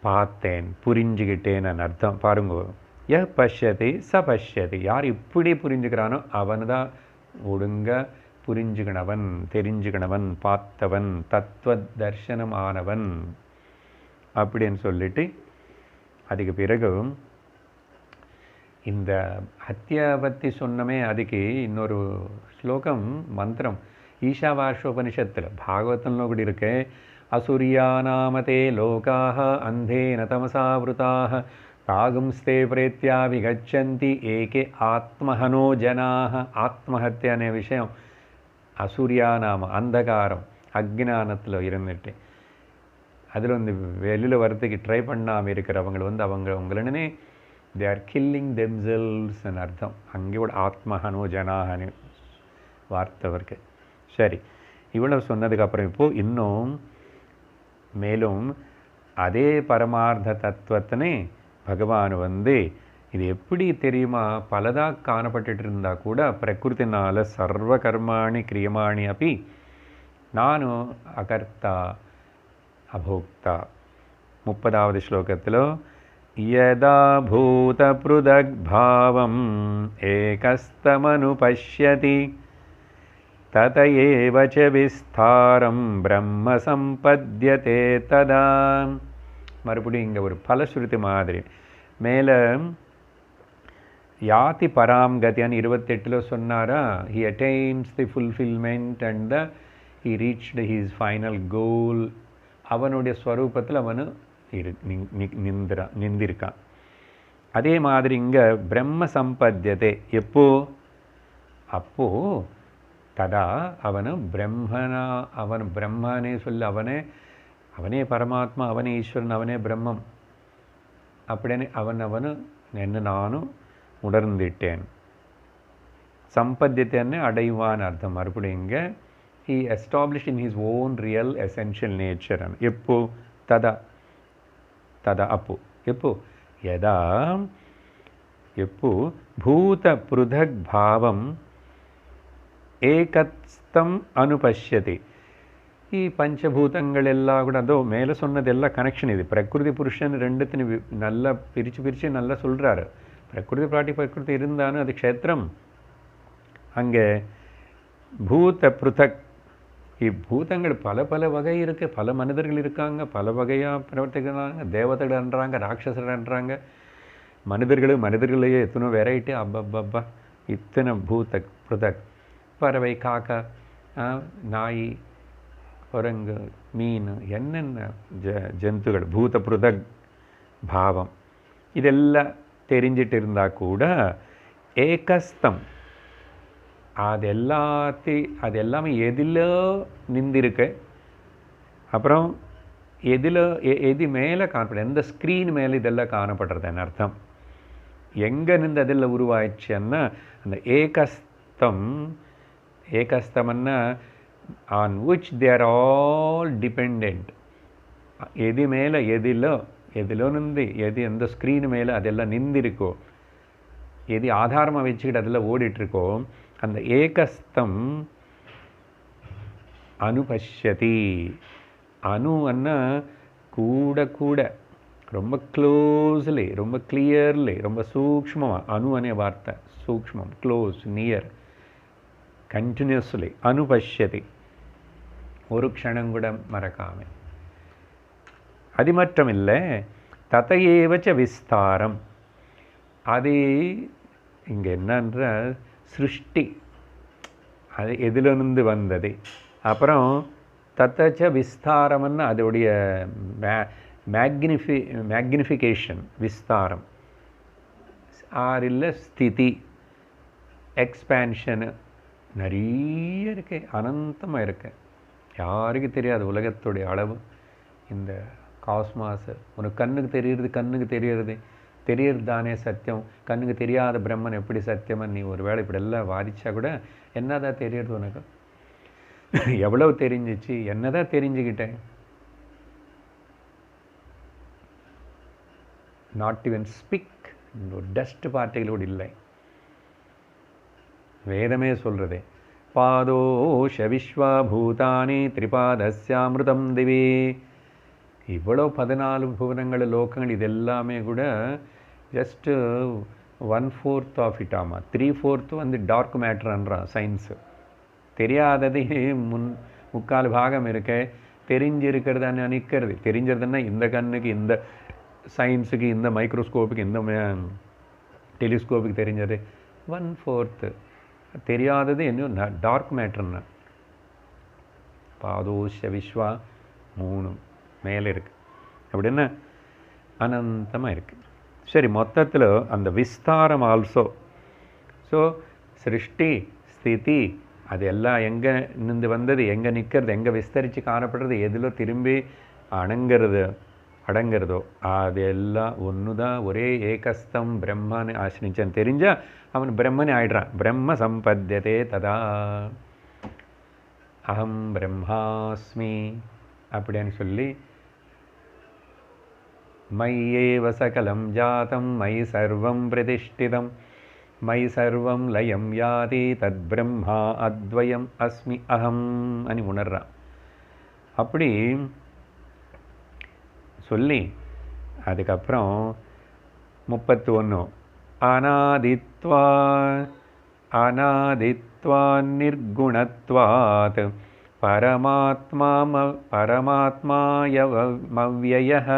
பார்த்தேன், புரிஞ்சுக்கிட்டேன்னு அர்த்தம். பாருங்க, ய பஷ்யதி ச பஷ்யதி. யார் இப்படி புரிஞ்சுக்கிறானோ அவன் தான் ஒழுங்க புரிஞ்சுக்கினவன், தெரிஞ்சுக்கினவன், பார்த்தவன், தத்துவ தர்சனம் ஆனவன் அப்படின்னு சொல்லிட்டு அதுக்கு பிறகு இந்த ஹத்யா பற்றி சொன்னமே, அதுக்கு இன்னொரு ஸ்லோகம் மந்திரம் ஈஷாவார்ஷோபனிஷத்தில் பாகவதம்ல கூட இருக்கு. அசூரியாநாமதே லோகாஹ அந்தேன தமசாவிருதாக ராகும்ஸ்தே பிரேத்யா விகச்சந்தி ஏகே ஆத்மஹனோ ஜனாக. ஆத்மஹத்யா அనే விஷயம் அசூரியாநாம, அந்தகாரம் அக்ஞானத்தில் இருந்துட்டு அதில் வந்து வெளியில் வர்றதுக்கு ட்ரை பண்ணாமல் இருக்கிறவங்க வந்து அவங்களே தே ஆர் கில்லிங் தெம்செல்வ்ஸ்ன்னு அர்த்தம். அங்கே கூட ஆத்மஹனோ ஜனாகனு வார்த்தை இருக்கு. சரி, இவ்வளவு சொன்னதுக்கப்புறம் இப்போது இன்னும் மேலும் அதே பரமார்த்த தத்துவத்தினே பகவான் வந்து இது எப்படி தெரியுமா, பலதாக காணப்பட்டு இருந்தால் கூட பிரகிருத்தினால சர்வ கர்மாணி கிரியமாணி அப்படி நானும் அகர்த்தா அபோக்தா. 30வது ஸ்லோகத்தில் யதா பூத ப்ருதக் பாவம் ஏகஸ்தமனு பஷ்யதி தத ஏவ ச விஸ்தாரம் பிரம்ம சம்பத்யதே ததா. மறுபடியும் இங்கே ஒரு பலஸ்ருதி மாதிரி மேலே யாதி பராம் கதியான்னு 28 சொன்னாரா. He attains the fulfilment and he reached his final கோல். அவனுடைய ஸ்வரூபத்தில் அவனு நிந்திருக்கான். அதே மாதிரி இங்கே பிரம்ம சம்பத்தியதே எப்போ, அப்போது ததா அவனு பிரம்மனா, அவன் பிரம்மனே சொல்லி அவனே பரமாத்மா, அவனே ஈஸ்வரன், அவனே பிரம்மம் அப்படின்னு அவனு என்ன நானும் உணர்ந்துட்டேன். சம்பத்தியத்தை அடைவான் அர்த்தம். மறுபடியும் இங்கே he established in his own real essential nature. எப்போ ததா அப்போ எப்போ யதா எப்போ பூத புருதக் பாவம் ஏகஸ்தம் அனுபஷ்யதி. ಈ ಪಂಚಭೂತಗಳೆಲ್ಲ ಕೂಡ ಅದು ಮೇಲೆ சொன்னதெಲ್ಲ கனெக்ஷன். இது பிரகிருதி புருஷன் ரெண்டுத்தையும் நல்லா பிரித்து நல்லா சொல்கிறாரு. பிரகிருதி பிராட்டி பிரகிருதி இருந்தாலும் அது க்ஷேத்திரம். அங்கே பூத புருதக், பூதங்கள் பல வகை இருக்குது, பல மனிதர்கள் இருக்காங்க, பல வகையாக பிரவர்த்திக்கிறாங்க. தேவதைகள்ன்றாங்க, ராட்சசர்ன்றாங்க, மனிதர்களையே எத்தனோ வெரைட்டி. அப்பப்பா இத்தனை பூத புதக், பறவை, காக்கா, நாய், குரங்கு, மீன், என்னென்ன ஜந்துகள், பூத புருதக் பாவம் இதெல்லாம் தெரிஞ்சிட்டு இருந்தால் கூட ஏகஸ்தம் அது எல்லாமே எதில் நிந்திருக்கு, அப்புறம் எது மேலே காணப்படுது, எந்த ஸ்க்ரீன் மேலே இதெல்லாம் காணப்படுறதுன்னு அர்த்தம். எங்கே நின்று அதில் உருவாயிடுச்சுன்னா அந்த ஏகஸ்தம்னா on which they are all dependent. எது மேலே எதிலோ நின்று எந்த ஸ்க்ரீன் மேலே அதெல்லாம் நிந்திருக்கோ, எது ஆதாரமாக வச்சுக்கிட்டு அதில் ஓடிட்டுருக்கோ அந்த ஏகஸ்தம் அனுபஷ்யதி. அணுன்னா கூட ரொம்ப க்ளோஸ்லி, ரொம்ப கிளியர்லி, ரொம்ப சூக்ஷ்மமாக, அணு அనే வார்த்தை சூக்ஷ்மம், க்ளோஸ், நியர், கண்டினியூஸ்லி அனுபஷ்யதி, ஒரு க்ஷணம் கூட மறக்காம. அது மட்டும் இல்லை, ததையேவச்ச விஸ்தாரம். அது இங்கே என்னன்ற சிருஷ்டி, அது எதிலிருந்து வந்தது. அப்புறம் தத்தச்ச விஸ்தாரம்னு அதோடைய மேக்னிஃபிகேஷன், விஸ்தாரம். ஆறில் ஸ்திதி, எக்ஸ்பேன்ஷனு நிறைய இருக்கு, அனந்தமாக இருக்கு. யாருக்கும் தெரியாது உலகத்துடைய அளவு. இந்த காஸ்மாஸ் உனக்கு கண்ணுக்கு தெரியறது தானே சத்தியம். கண்ணுக்கு தெரியாத பிரம்மன் எப்படி சத்தியம்னு நீ ஒரு வேளை இப்படி எல்லாம் வாதிச்சா கூட என்னதான் தெரியறது உனக்கு? எவ்வளவு தெரிஞ்சிச்சு, என்னதான் தெரிஞ்சுக்கிட்டேன்? நாட் ஈவன் ஸ்பிக், ஒரு டஸ்ட் பார்ட்டிகளோடு இல்லை. வேதமே சொல்றதே, பாதோஷ விஸ்வபூதானி திரிபாதஸ்யாமிருதம் திவே. இவ்வளோ 14 புவனங்கள், லோகங்கள், இதெல்லாமே கூட ஜஸ்ட்டு 1/4 ஆஃப் இட். ஆமாம், 3/4 வந்து டார்க் மேட்டர்ன்றான் சயின்ஸு. தெரியாதது முக்கால் பாகம் இருக்க, தெரிஞ்சிருக்கிறத நினைக்கிறது. தெரிஞ்சிருதுன்னா இந்த கண்ணுக்கு, இந்த சயின்ஸுக்கு, இந்த மைக்ரோஸ்கோப்புக்கு, இந்த டெலிஸ்கோப்புக்கு தெரிஞ்சது 1/4. தெரியாதது இன்னும் டார்க் மேட்டர்னு. பாதோஷ விஸ்வா 3 மேலே இருக்குது, அப்படின்னா அனந்தமாக இருக்குது. சரி, மொத்தத்தில் அந்த விஸ்தாரம் ஆல்சோ. ஸோ சிருஷ்டி, ஸ்திதி, அது எல்லாம் எங்கே நின்று வந்தது, எங்கே நிற்கிறது, எங்கே விஸ்தரித்து காணப்படுறது, எதிலோ திரும்பி அடங்கிறதோ அது எல்லாம் ஒன்று தான். ஒரே ஏகஸ்தம் பிரம்மன்னு ஆசிரிச்சான்னு தெரிஞ்சால் அவன் பிரம்மனே ஆயிடுறான். பிரம்ம சம்பத்தியதே ததா அகம் பிரம்மாஸ்மி அப்படின்னு சொல்லி, மய்யேவ சகலம் ஜாதம் மயி சர்வம் பிரதிஷ்டிதம் மயி சர்வம் லயம் யாதி தத் பிரம்மா அத்வயம் அஸ்மி அகம் అని உணர்றான். அப்படி சொல்லி அதுக்கப்புறம் 31 அநாதித்வா நிர்குணத்வாத் பரமாத்மாயமவ்யயः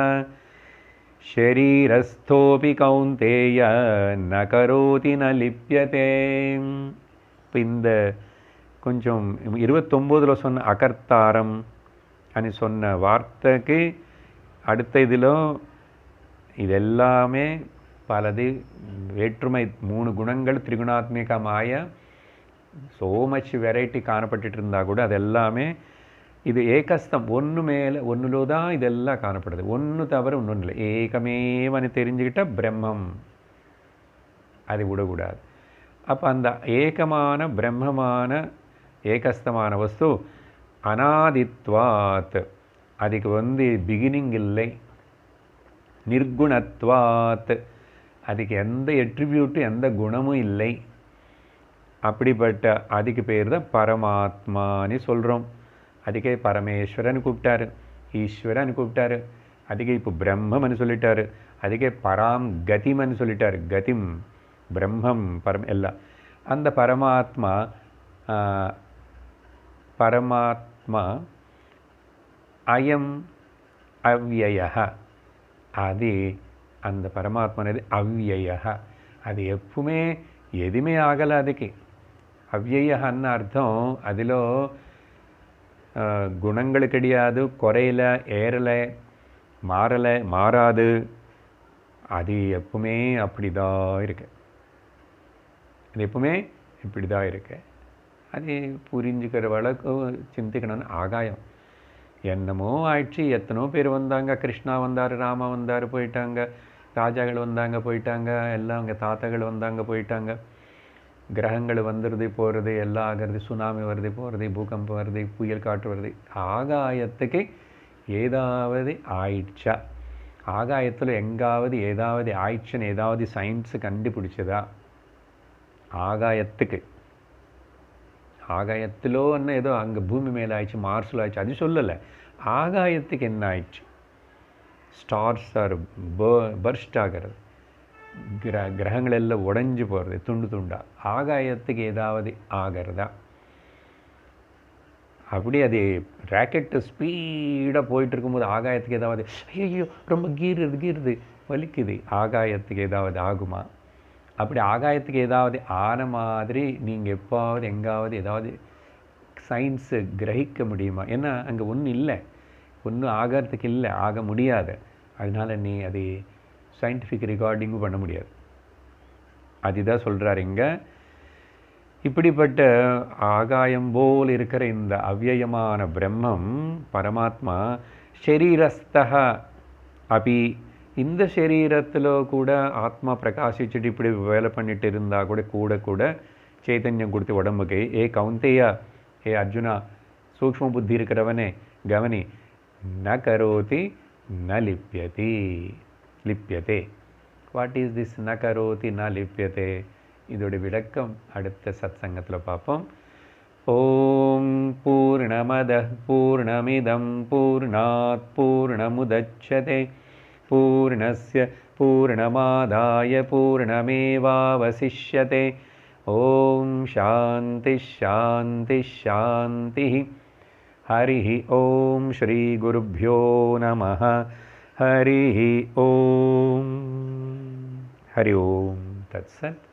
ஷரீரஸ்தோபி கௌந்தேய ந கரோதி ந லிப்யதே. இப்போ இந்த கொஞ்சம் 29 சொன்ன அகர்த்தாரம் అని சொன்ன வார்த்தைக்கு அடுத்த இதிலும் இதெல்லாமே பலது வேற்றுமை. 3 குணங்கள் திரிகுணாத்மிகமாய ஸோ மச் வெரைட்டி காணப்பட்டு இருந்தால் கூட அது எல்லாமே இது ஏகஸ்தம், ஒன்று மேலே ஒன்றுலோ தான் இதெல்லாம் காணப்படுது. ஒன்று தவிர ஒன்றும் இல்லை, ஏகமேவனு தெரிஞ்சுக்கிட்ட பிரம்மம், அது விடக்கூடாது. அப்போ அந்த ஏகமான பிரம்மமான ஏகஸ்தமான வஸ்து அநாதித்வாத், அதுக்கு வந்து பிகினிங் இல்லை. நிர்குணத்வாத், அதுக்கு எந்த எட்ரிபியூட்டும் எந்த குணமும் இல்லை. அப்படிப்பட்ட அதுக்கு பேர் தான் பரமாத்மான்னு சொல்கிறோம். அதுக்கே பரமேஸ்வரன் கூப்பிட்டாரு, ஈஸ்வரன் கூப்பிட்டாரு. அதுக்கே இப்போ பிரம்மம்னு சொல்லிட்டாரு. அதுக்கே பராம் கதிமன்னு சொல்லிட்டாரு. கதிம் பிரம்மம் பரம் எல்லாம். அந்த பரமாத்மா அயம் அவ்யய, அது அந்த பரமாத்மானது அவ்யய, அது எப்பவுமே ఏదిమే ఆగల అదికి అవ్యయ అన్న అర్థం అదిలో குணங்கள் கிடையாது, குறையில, ஏறலை, மாறலை, மாறாது. அது எப்பவுமே அப்படிதான் இருக்கு. அது எப்பவுமே இப்படிதான் இருக்கு. அது புரிஞ்சுக்கிற வழக்கு சிந்திக்கணும்னு ஆகாயம் என்னமோ ஆயிடுச்சு. எத்தனோ பேர் வந்தாங்க, கிருஷ்ணா வந்தார், ராமா வந்தார், போயிட்டாங்க, ராஜாக்கள் வந்தாங்க போயிட்டாங்க, எல்லாம் அங்கே தாத்தாக்கள் வந்தாங்க போயிட்டாங்க. கிரகங்கள் வந்துடுது போகிறது, எல்லாம் ஆகிறது, சுனாமி வருது போகிறது, பூகம்பம் வருது, புயல் காற்று வருது. ஆகாயத்துக்கு ஏதாவது ஆயிடுச்சா? ஆகாயத்தில் எங்காவது ஏதாவது ஆயிடுச்சுன்னு ஏதாவது சயின்ஸு கண்டுபிடிச்சதா? ஆகாயத்துக்கு ஆகாயத்திலோ என்ன ஏதோ அங்கே பூமி மேலே ஆயிடுச்சு, மார்ஸில் ஆயிடுச்சு, அது சொல்லலை. ஆகாயத்துக்கு என்ன ஆயிடுச்சு? ஸ்டார்ஸ் ஆர் பர்ஸ்ட் ஆகிறது, கிரகங்கள் எல்லாம் உடைஞ்சு போகிறது, துண்டு துண்டா. ஆகாயத்துக்கு ஏதாவது ஆகிறதா? அப்படி அது ராக்கெட்டு ஸ்பீடாக போயிட்டு இருக்கும்போது ஆகாயத்துக்கு ஏதாவது ஐயோ ரொம்ப கீறுது வலிக்குது, ஆகாயத்துக்கு ஏதாவது ஆகுமா? அப்படி ஆகாயத்துக்கு ஏதாவது ஆன மாதிரி நீங்கள் எப்பாவது எங்காவது ஏதாவது சயின்ஸு கிரகிக்க முடியுமா? ஏன்னா அங்கே ஒன்றும் இல்லை, ஒன்றும் ஆகிறதுக்கு இல்லை, ஆக முடியாது. அதனால் நீ அது சயின்டிஃபிக் ரெக்கார்டிங்கும் பண்ண முடியாது. அதுதான் சொல்கிறார் இங்கே. இப்படிப்பட்ட ஆகாயம் போல் இருக்கிற இந்த அவ்யயமான பிரம்மம் பரமாத்மா ஷரீரஸ்தஹ அபி, இந்த சரீரத்தில் கூட ஆத்மா பிரகாசிச்சுட்டு இப்படி வேலை பண்ணிட்டு இருந்தால் கூட கூட சைத்தன்யம் கொடுத்து உடம்புக்கு. ஏ கௌந்தேயா, ஏ அர்ஜுனா, சூக்ஷ்ம புத்தி இருக்கிறவனே கவனி. ந கரோதி ந லிப்யதி லிப்யதே. வாட் இஸ் திஸ் ந கரோதி ந லிப்யதே? இதோட விளக்கம் அடுத்த சத்சங்கத்தில் பார்ப்போம். ஓம் பூர்ணமத பூர்ணமிதம் பூர்ணாத் பூர்ணமுதச்யதே பூர்ணஸ்ய பூர்ணமாதாய பூர்ணமேவாவசிஷ்யதே. ஓம் சாந்தி ஷாந்தி ஷாந்தி. ஹரி ஓம் ஸ்ரீ குருப்யோ நமः. ஹரி ஓம். ஹரி ஓம் தத்சத்.